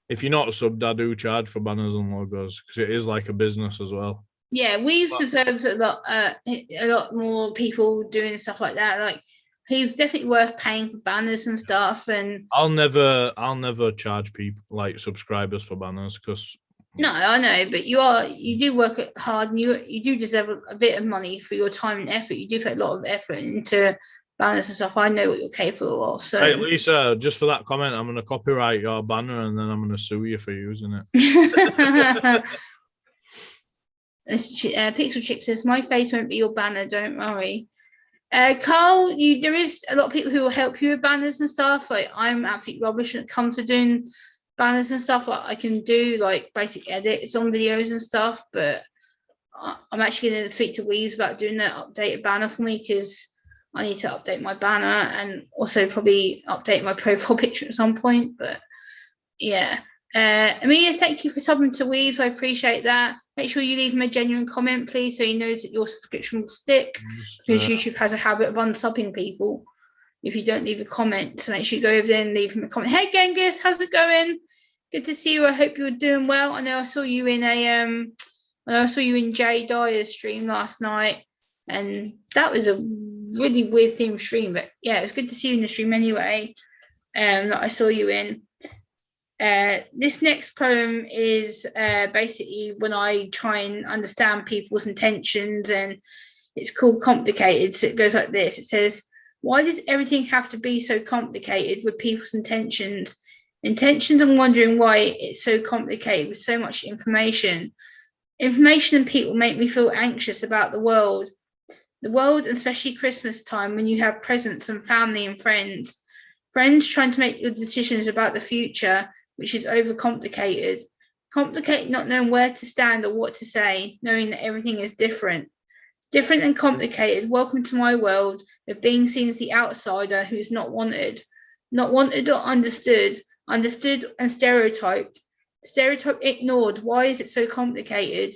if you're not subbed, I do charge for banners and logos because it is like a business as well. Yeah, Weaves deserves a lot more people doing stuff like that. Like he's definitely worth paying for banners and stuff. And I'll never charge people like subscribers for banners because no, I know, but you do work hard and you do deserve a bit of money for your time and effort. You do put a lot of effort into banners and stuff. I know what you're capable of. So hey Lisa, just for that comment, I'm gonna copyright your banner and then I'm gonna sue you for using it. Pixel Chick says, my face won't be your banner, don't worry. Carl, there is a lot of people who will help you with banners and stuff. Like I'm absolutely rubbish when it comes to doing banners and stuff. Like I can do like basic edits on videos and stuff, but I'm actually going to speak to Weaves about doing that updated banner for me because I need to update my banner and also probably update my profile picture at some point. But yeah. Amelia, thank you for subbing to Weaves. I appreciate that. Make sure you leave him a genuine comment, please, so he knows that your subscription will stick. Because YouTube has a habit of unsubbing people if you don't leave a comment. So make sure you go over there and leave him a comment. Hey, Genghis, how's it going? Good to see you. I hope you're doing well. I know I saw you in Jay Dyer's stream last night, and that was a really weird themed stream. But yeah, it was good to see you in the stream anyway. That I saw you in. This next poem is basically when I try and understand people's intentions, and it's called Complicated. So it goes like this. It says, why does everything have to be so complicated with people's intentions? I'm wondering why it's so complicated with so much information. Information and people make me feel anxious about the world. The world, and especially Christmas time, when you have presents and family and friends. Friends trying to make your decisions about the future, which is overcomplicated. Complicated not knowing where to stand or what to say, knowing that everything is different. Different and complicated. Welcome to my world of being seen as the outsider who's not wanted. Not wanted or understood. Understood and stereotyped. Stereotype ignored. Why is it so complicated?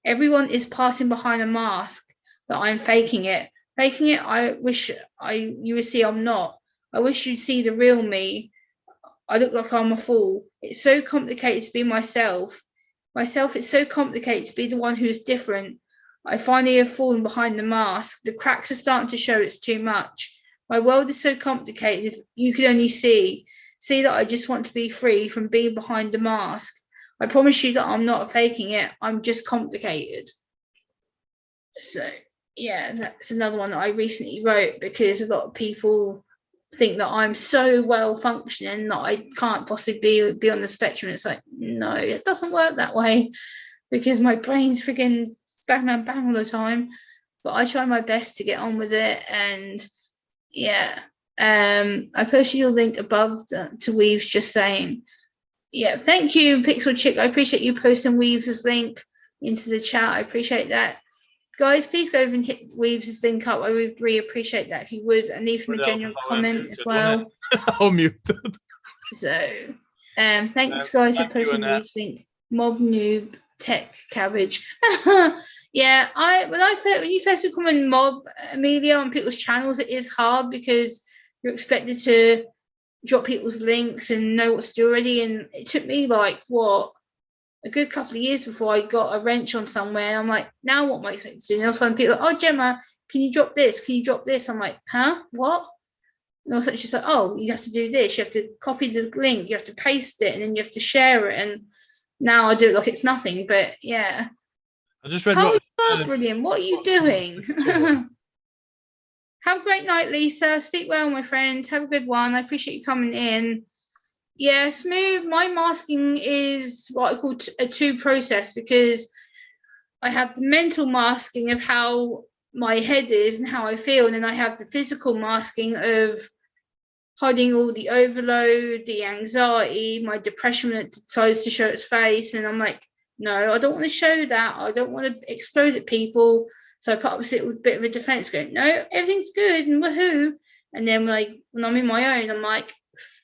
Everyone is passing behind a mask that I'm faking it. Faking it, I wish you would see I'm not. I wish you'd see the real me. I look like I'm a fool. It's so complicated to be myself. Myself, it's so complicated to be the one who's different. I finally have fallen behind the mask. The cracks are starting to show. It's too much. My world is so complicated. If you could only see that I just want to be free from being behind the mask. I promise you that I'm not faking it. I'm just complicated. So, yeah, that's another one that I recently wrote because a lot of people think that I'm so well functioning that I can't possibly be on the spectrum. It's like, no, it doesn't work that way because my brain's freaking bang, bang, bang all the time. But I try my best to get on with it. And yeah, I posted your link above to Weaves just saying, yeah, thank you, Pixel Chick. I appreciate you posting Weaves' link into the chat. I appreciate that. Guys, please go over and hit Weaves' link up. I would really appreciate that if you would, and leave him a genuine comment as well. I'm muted. So, thanks guys for posting Weaves' link. Mob Noob Tech Cabbage. Yeah, when you first become a mob, Amelia, on people's channels, it is hard because you're expected to drop people's links and know what to do already. And it took me like a good couple of years before I got a wrench on somewhere. And I'm like, now what am I expected to do? And all of a sudden people are like, oh, Gemma, can you drop this? Can you drop this? I'm like, huh? What? And all of a sudden she's like, oh, you have to do this. You have to copy the link. You have to paste it. And then you have to share it. And now I do it like it's nothing. But yeah. I just read brilliant. What are you doing? Have a great night, Lisa. Sleep well, my friend. Have a good one. I appreciate you coming in. Yeah, Smooth, my masking is what I call a two process because I have the mental masking of how my head is and how I feel. And then I have the physical masking of hiding all the overload, the anxiety, my depression when it decides to show its face. And I'm like, no, I don't want to show that. I don't want to explode at people. So I put up with it with a bit of a defense going, no, everything's good and woohoo. And then like when I'm in my own, I'm like,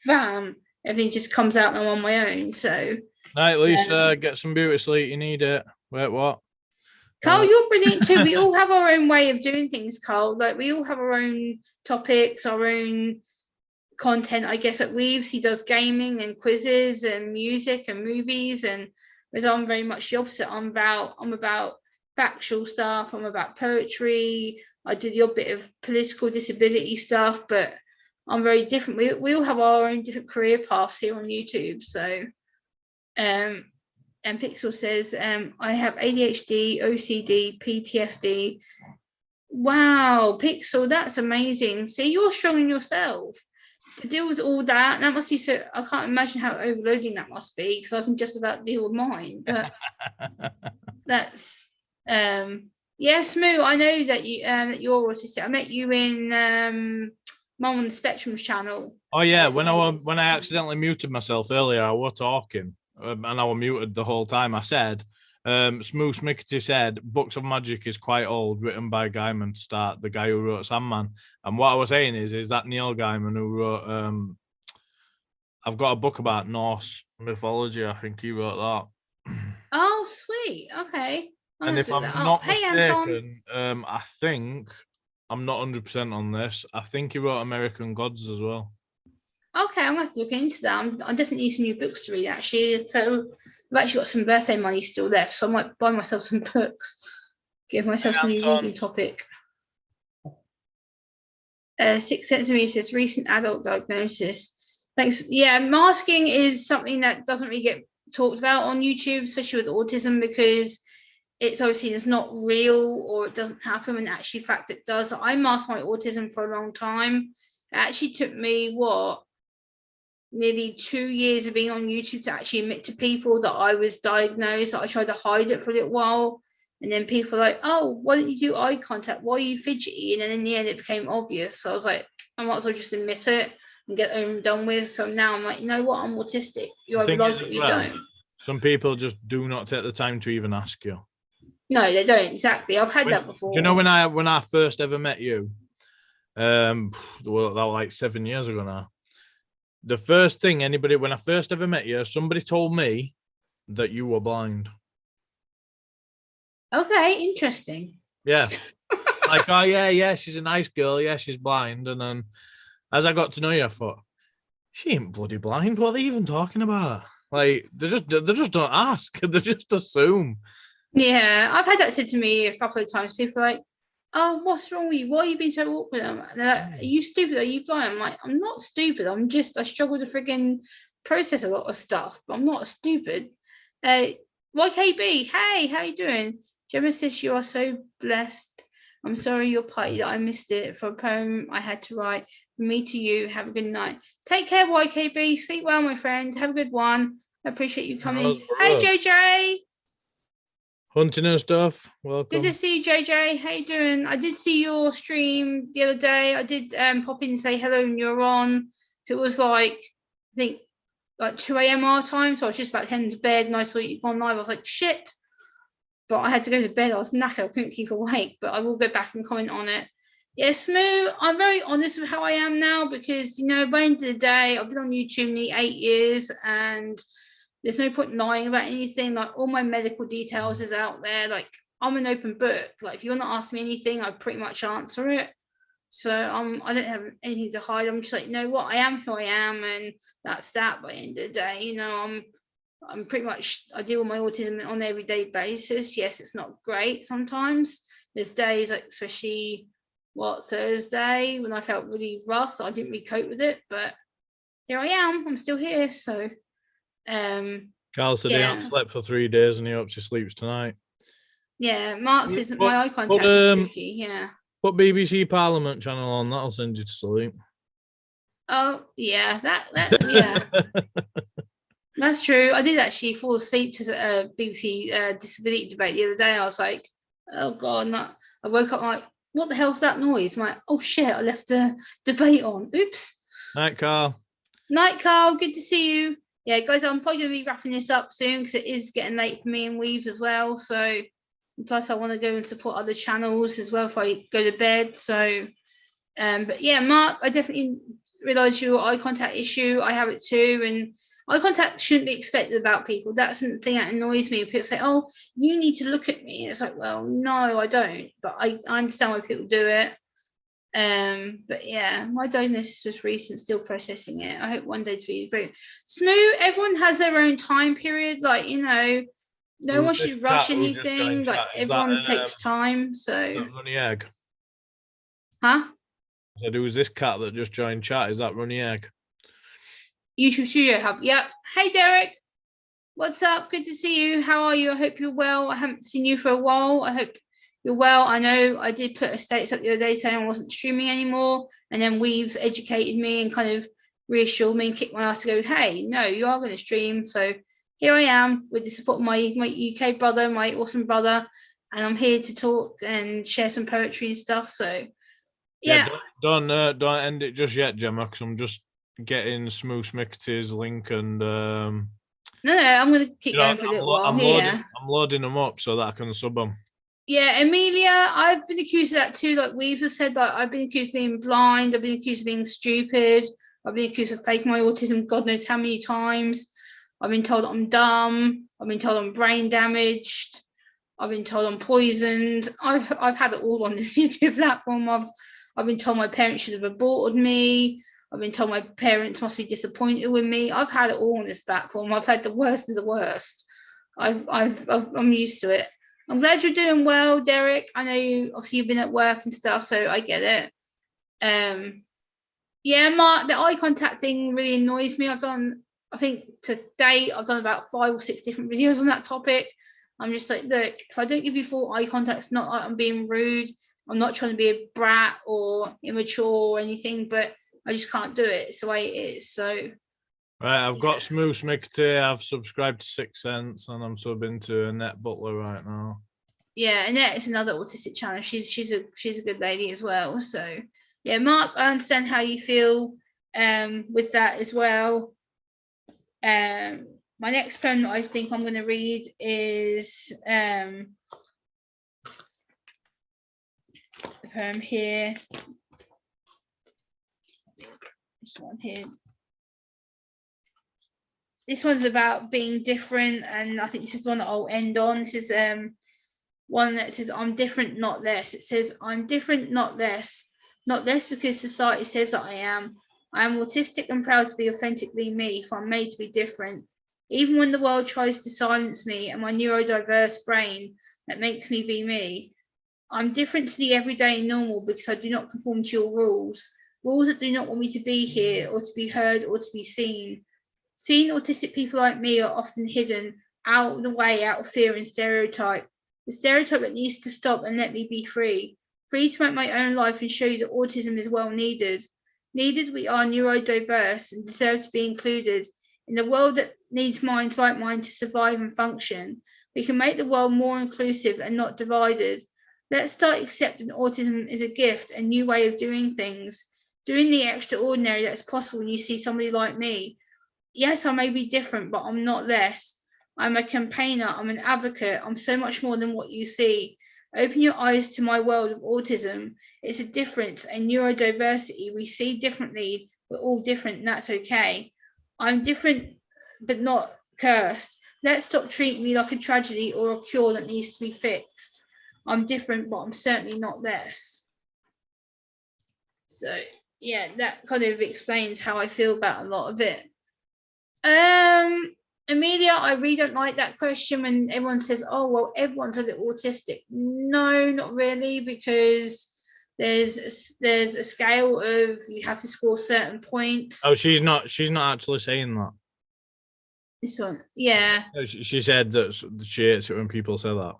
bam. Everything just comes out and I'm on my own. So night, Lisa, get some beauty sleep. You need it. Wait, what? Carl, you're brilliant too. We all have our own way of doing things, Carl. Like we all have our own topics, our own content. I guess at Weaves, he does gaming and quizzes and music and movies, and whereas I'm very much the opposite. I'm about factual stuff. I'm about poetry. I do the odd bit of political disability stuff, but I'm very different. We all have our own different career paths here on YouTube. So, and Pixel says, I have ADHD, OCD, PTSD. Wow, Pixel, that's amazing. See, you're strong in yourself to deal with all that. That must be so. I can't imagine how overloading that must be because I can just about deal with mine. But that's yes, Moo. I know that you're autistic. I met you in Mom on the Spectrum's channel. Oh yeah, when I accidentally muted myself earlier, I was talking and I was muted the whole time. I said, Smooth Smickety said, Books of Magic is quite old, written by Gaiman Stark, the guy who wrote Sandman. And what I was saying is that Neil Gaiman who wrote, I've got a book about Norse mythology. I think he wrote that. Oh, sweet. Okay. And if I'm not mistaken, I think I'm not 100% on this. I think he wrote American Gods as well. Okay, I'm going to have to look into that. I definitely need some new books to read, actually. So I've actually got some birthday money still left, so I might buy myself some books, give myself some new reading topic. 6 centimeters says recent adult diagnosis. Thanks. Yeah, masking is something that doesn't really get talked about on YouTube, especially with autism, because it's obviously it's not real or it doesn't happen, and actually in fact it does. I masked my autism for a long time. It actually took me nearly 2 years of being on YouTube to actually admit to people that I was diagnosed. I tried to hide it for a little while And then people are like, oh, why don't you do eye contact? Why are you fidgety? And then in the end, it became obvious. So I was like, I might as well just admit it and get it done with. So now I'm like, you know what? I'm autistic. You The either thing like is it or as you well, don't. some people just do not take the time to even ask you. No, they don't. Exactly. I've had that before. Do you know when I first ever met you? Well, that was like 7 years ago now. The first thing when I first ever met you, somebody told me that you were blind. Okay, interesting. Yeah. Like, oh yeah, she's a nice girl. Yeah, she's blind. And then as I got to know you, I thought, she ain't bloody blind. What are they even talking about? Like, they just don't ask. They just assume. Yeah, I've had that said to me a couple of times. People are like, oh, what's wrong with you? Why are you being so awkward? And they're like, are you stupid? Are you blind? I'm like, I'm not stupid. I struggle to friggin' process a lot of stuff, but I'm not stupid. YKB, hey, how you doing? Gemma says you are so blessed. I'm sorry your party that I missed it for a poem I had to write. From me to you, have a good night. Take care, YKB. Sleep well, my friend. Have a good one. I appreciate you coming. Hey, JJ. Hunting and stuff. Welcome. Good to see you, JJ. How you doing? I did see your stream the other day. I did pop in and say hello and you're on. So it was like, I think, like 2 a.m. our time. So I was just about heading to bed and I saw you gone live. I was like, shit. But I had to go to bed. I was knackered. I couldn't keep awake. But I will go back and comment on it. Yeah, Smoo, I'm very honest with how I am now because, you know, by the end of the day, I've been on YouTube nearly 8 years and there's no point lying about anything. Like all my medical details is out there. Like I'm an open book. Like if you want to ask me anything, I pretty much answer it. So I don't have anything to hide. I'm just like, you know what, I am who I am, and that's that. By the end of the day, you know, I'm pretty much, I deal with my autism on an everyday basis. Yes, it's not great sometimes. There's days like especially Thursday when I felt really rough. I didn't really cope with it, but here I am. I'm still here. So Carl said he hasn't slept for 3 days and he hopes he sleeps tonight. Yeah, Mark says that my eye contact is tricky. Yeah. Put BBC Parliament channel on, that'll send you to sleep. Oh yeah, that yeah. That's true. I did actually fall asleep to a BBC disability debate the other day. I was like, oh god, I woke up like, what the hell's that noise? I'm like, oh shit, I left the debate on. Oops. Night, Carl. Night, Carl. Good to see you. Yeah, guys, I'm probably going to be wrapping this up soon because it is getting late for me and Weaves as well. So, plus I want to go and support other channels as well if I go to bed. So, but yeah, Mark, I definitely realise your eye contact issue. I have it too, and eye contact shouldn't be expected about people. That's the thing that annoys me. People say, "Oh, you need to look at me." It's like, well, no, I don't. But I understand why people do it. But yeah, my diagnosis was recent, still processing it. I hope one day to be great. Smooth, everyone has their own time period. Like, you know, no one should rush anything. Like everyone takes time. So Runny Egg. Huh? So who's this cat that just joined chat? Is that Runny Egg? YouTube Studio Hub. Yep. Hey Derek. What's up? Good to see you. How are you? I hope you're well. I haven't seen you for a while. I hope you're well. I know I did put a status up the other day saying I wasn't streaming anymore. And then Weaves educated me and kind of reassured me and kicked my ass to go, hey, no, you are going to stream. So here I am with the support of my UK brother, my awesome brother. And I'm here to talk and share some poetry and stuff. So yeah. Don't end it just yet, Gemma, because I'm just getting Smooth Smickety's link and No, I'm going to keep going for a little while. I'm loading them up so that I can sub them. Yeah, Amelia, I've been accused of that too. Like Weaves has said, like I've been accused of being blind. I've been accused of being stupid. I've been accused of faking my autism God knows how many times. I've been told I'm dumb. I've been told I'm brain damaged. I've been told I'm poisoned. I've had it all on this YouTube platform. I've been told my parents should have aborted me. I've been told my parents must be disappointed with me. I've had it all on this platform. I've had the worst of the worst. I'm used to it. I'm glad you're doing well, Derek. I know you've been at work and stuff, so I get it. Yeah, Mark, the eye contact thing really annoys me. I think to date, I've done about 5 or 6 different videos on that topic. I'm just like, look, if I don't give you full eye contact, it's not like I'm being rude. I'm not trying to be a brat or immature or anything, but I just can't do it. It's the way it is. So right, I've got Smooth Smickety. I've subscribed to 6 Cents and I'm subbing to Annette Butler right now. yeah, Annette is another autistic challenge. She's a good lady as well. So yeah, Mark, I understand how you feel with that as well. My next poem that I think I'm going to read is the poem here. This one here. This one's about being different, and I think this is one that I'll end on. This is one that says, I'm different, not less. It says, I'm different, not less. Not less because society says that I am. I am autistic and proud to be authentically me, for I'm made to be different. Even when the world tries to silence me and my neurodiverse brain that makes me be me, I'm different to the everyday and normal because I do not conform to your rules. Rules that do not want me to be here or to be heard or to be seen. Seeing autistic people like me are often hidden, out of the way, out of fear and stereotype. The stereotype that needs to stop and let me be free. Free to make my own life and show you that autism is well needed. Needed, we are neurodiverse and deserve to be included. In a world that needs minds like mine to survive and function, we can make the world more inclusive and not divided. Let's start accepting autism is a gift, a new way of doing things. Doing the extraordinary that's possible when you see somebody like me. Yes, I may be different, but I'm not less. I'm a campaigner, I'm an advocate, I'm so much more than what you see. Open your eyes to my world of autism. It's a difference, a neurodiversity. We see differently, we're all different, and that's okay. I'm different, but not cursed. Let's stop treating me like a tragedy or a cure that needs to be fixed. I'm different, but I'm certainly not less. So, yeah, that kind of explains how I feel about a lot of it. Amelia, I really don't like that question when everyone says, oh, well, everyone's a little autistic. No, not really, because there's a scale of you have to score certain points. Oh, she's not actually saying that. This one, yeah. She said that she hates it when people say that.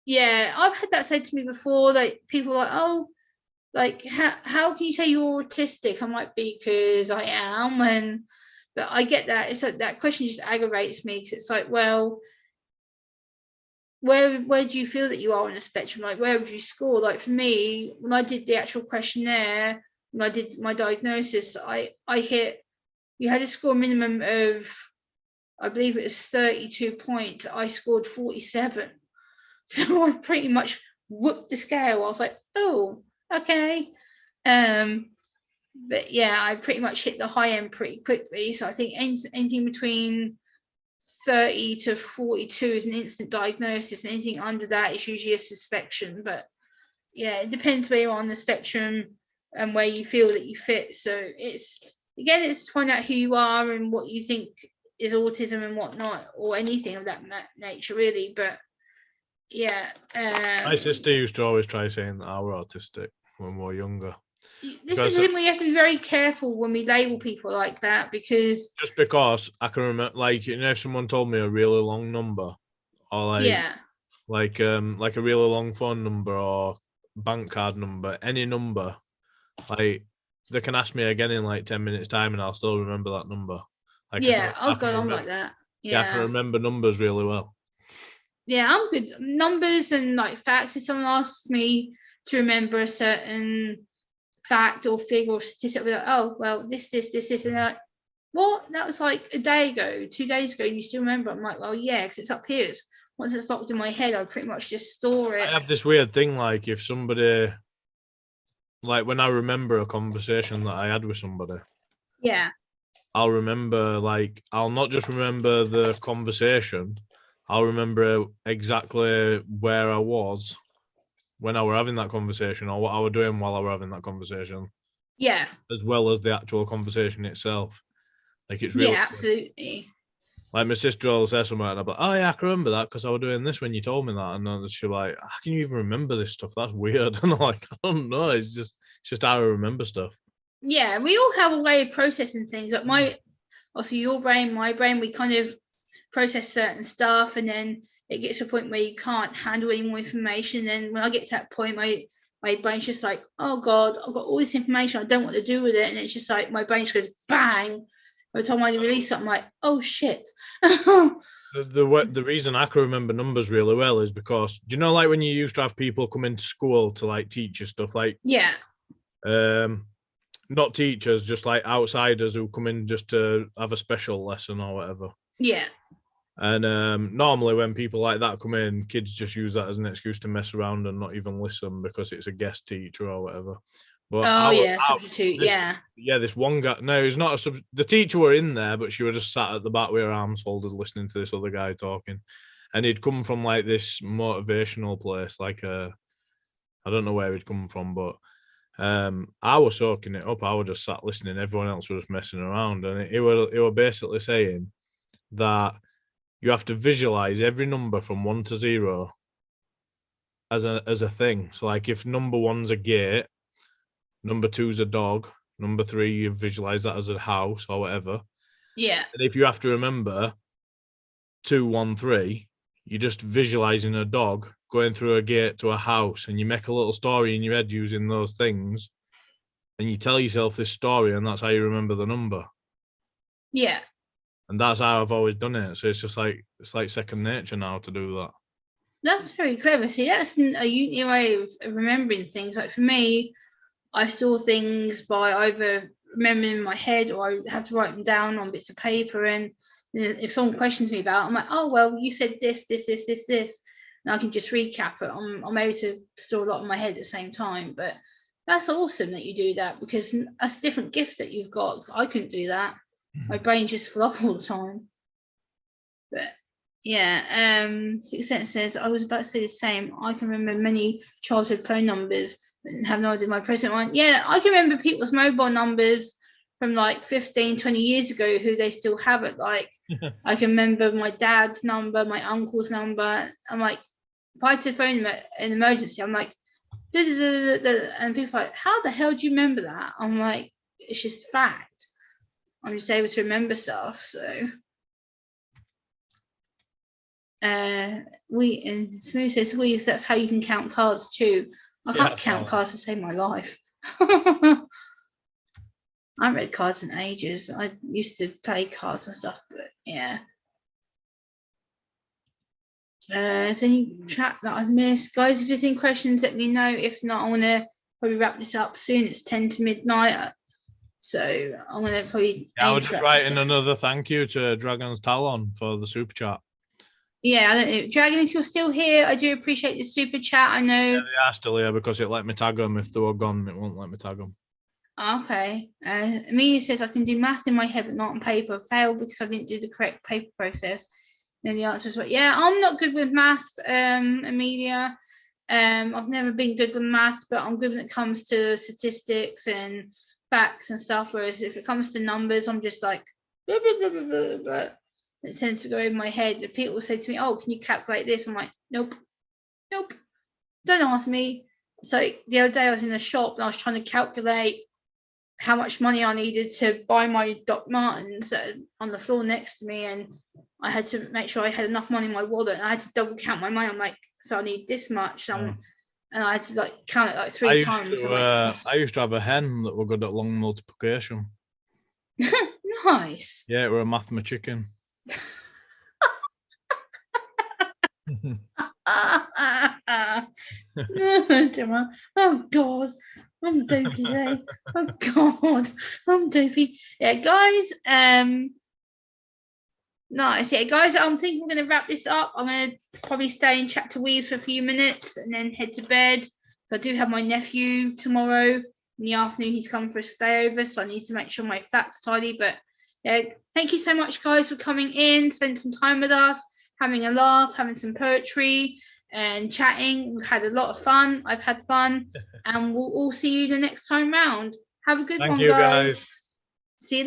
Yeah, I've had that said to me before. Like people are like, oh, like how can you say you're autistic? I'm like, because I am, but I get that. It's like that question just aggravates me because it's like, well, where do you feel that you are on the spectrum? Like, where would you score? Like for me, when I did the actual questionnaire, when I did my diagnosis, I hit. You had to score a minimum of, I believe it was 32 points. I scored 47, so I pretty much whooped the scale. I was like, oh, okay. But yeah, I pretty much hit the high end pretty quickly. So I think anything between 30 to 42 is an instant diagnosis, and anything under that is usually a suspicion. But yeah, it depends where you're on the spectrum and where you feel that you fit. So it's to find out who you are and what you think is autism and whatnot, or anything of that nature, really. But yeah, my sister used to always try saying that I were autistic when we were younger. This is the thing, we have to be very careful when we label people like that, because I can remember, like, you know, if someone told me a really long number, or like a really long phone number or bank card number, any number, like they can ask me again in like 10 minutes time and I'll still remember that number. Like, I'm like that. Yeah, I can remember numbers really well. Yeah, I'm good. Numbers and like facts. If someone asks me to remember a certain fact or figure or statistic, I'll be like, oh, well, this, and they're like, what? That was like a day ago, 2 days ago, and you still remember? I'm like, well, yeah, because it's up here. Once it's locked in my head, I pretty much just store it. I have this weird thing, like if somebody, like when I remember a conversation that I had with somebody, yeah, I'll remember, like, I'll not just remember the conversation, I'll remember exactly where I was when I were having that conversation, or what I were doing while I were having that conversation. Yeah. As well as the actual conversation itself. Like, it's really, yeah, absolutely. Like my sister always says something, and I'm like, oh yeah, I can remember that because I was doing this when you told me that. And then she's like, how can you even remember this stuff? That's weird. And I'm like, I don't know. It's just how I remember stuff. Yeah, we all have a way of processing things. Like obviously your brain, my brain, we kind of process certain stuff, and then it gets to a point where you can't handle any more information. And when I get to that point, my brain's just like, oh God, I've got all this information, I don't want to do with it. And it's just like my brain just goes bang. By the time I release it, I'm like, oh shit. The reason I can remember numbers really well is because, do you know, like when you used to have people come into school to like teach you stuff, like Yeah. not teachers, just like outsiders who come in just to have a special lesson or whatever. Yeah. And normally when people like that come in, kids just use that as an excuse to mess around and not even listen because it's a guest teacher or whatever. But substitute. This one guy. No, he's not a sub. The teacher were in there, but she was just sat at the back with her arms folded, listening to this other guy talking. And he'd come from like this motivational place, like I don't know where he'd come from, but I was soaking it up. I was just sat listening. Everyone else was just messing around, and it were basically saying that you have to visualize every number from 1 to 0 as a thing. So like if number 1's a gate, number 2's a dog, number 3 you visualize that as a house or whatever. Yeah. And if you have to remember 2, 1, 3, you're just visualizing a dog going through a gate to a house, and you make a little story in your head using those things, and you tell yourself this story, and that's how you remember the number. Yeah. And that's how I've always done it. So it's just like, it's like second nature now to do that. That's very clever. See, that's a unique way of remembering things. Like for me, I store things by either remembering in my head, or I have to write them down on bits of paper. And if someone questions me about it, I'm like, oh, well, you said this. And I can just recap it. I'm able to store a lot in my head at the same time. But that's awesome that you do that, because that's a different gift that you've got. I couldn't do that. My brain just flop all the time. But yeah, Sixth Sense says, I was about to say the same. I can remember many childhood phone numbers and have no idea my present one. Yeah, I can remember people's mobile numbers from like 15, 20 years ago who they still have it. Like I can remember my dad's number, my uncle's number. I'm like, if I had to phone them in emergency, I'm like, and people are like, how the hell do you remember that? I'm like, it's just fact. I'm just able to remember stuff. So and Smooth says, that's how you can count cards too. I can't count cards to save my life. I haven't read cards in ages. I used to play cards and stuff, but yeah. Is any chat that I've missed? Guys, if there's any questions, let me know. If not, I want to probably wrap this up soon. It's 10 to midnight. So I'm going to probably... Yeah, I was just writing another thank you to Dragon's Talon for the super chat. Yeah, I don't know. Dragon, if you're still here, I do appreciate the super chat. I know... Yeah, they are still here because it let me tag them. If they were gone, it won't let me tag them. Okay. Amelia says, I can do math in my head, but not on paper. Failed because I didn't do the correct paper process. And the answer is, yeah, I'm not good with math, Amelia. I've never been good with math, but I'm good when it comes to statistics and facts and stuff. Whereas if it comes to numbers, I'm just like, blah, blah, blah, blah, blah, blah. It tends to go in my head. And people say to me, oh, can you calculate this? I'm like, nope. Don't ask me. So the other day I was in a shop and I was trying to calculate how much money I needed to buy my Doc Martens on the floor next to me, and I had to make sure I had enough money in my wallet, and I had to double count my money. I'm like, so I need this much, and I had to like count it like three times. I used to have a hen that were good at long multiplication. Nice. Yeah, we're a mathematician. Oh God, I'm dopey today. Oh God, I'm dopey. Yeah, guys. Nice. Yeah, guys. I'm thinking we're gonna wrap this up. I'm gonna probably stay and chat to Weaves for a few minutes and then head to bed. So I do have my nephew tomorrow in the afternoon. He's coming for a stay over, so I need to make sure my flat's tidy. But yeah, thank you so much, guys, for coming in, spend some time with us, having a laugh, having some poetry and chatting. We've had a lot of fun. I've had fun, and we'll all see you the next time round. Have a good one, guys. See you later.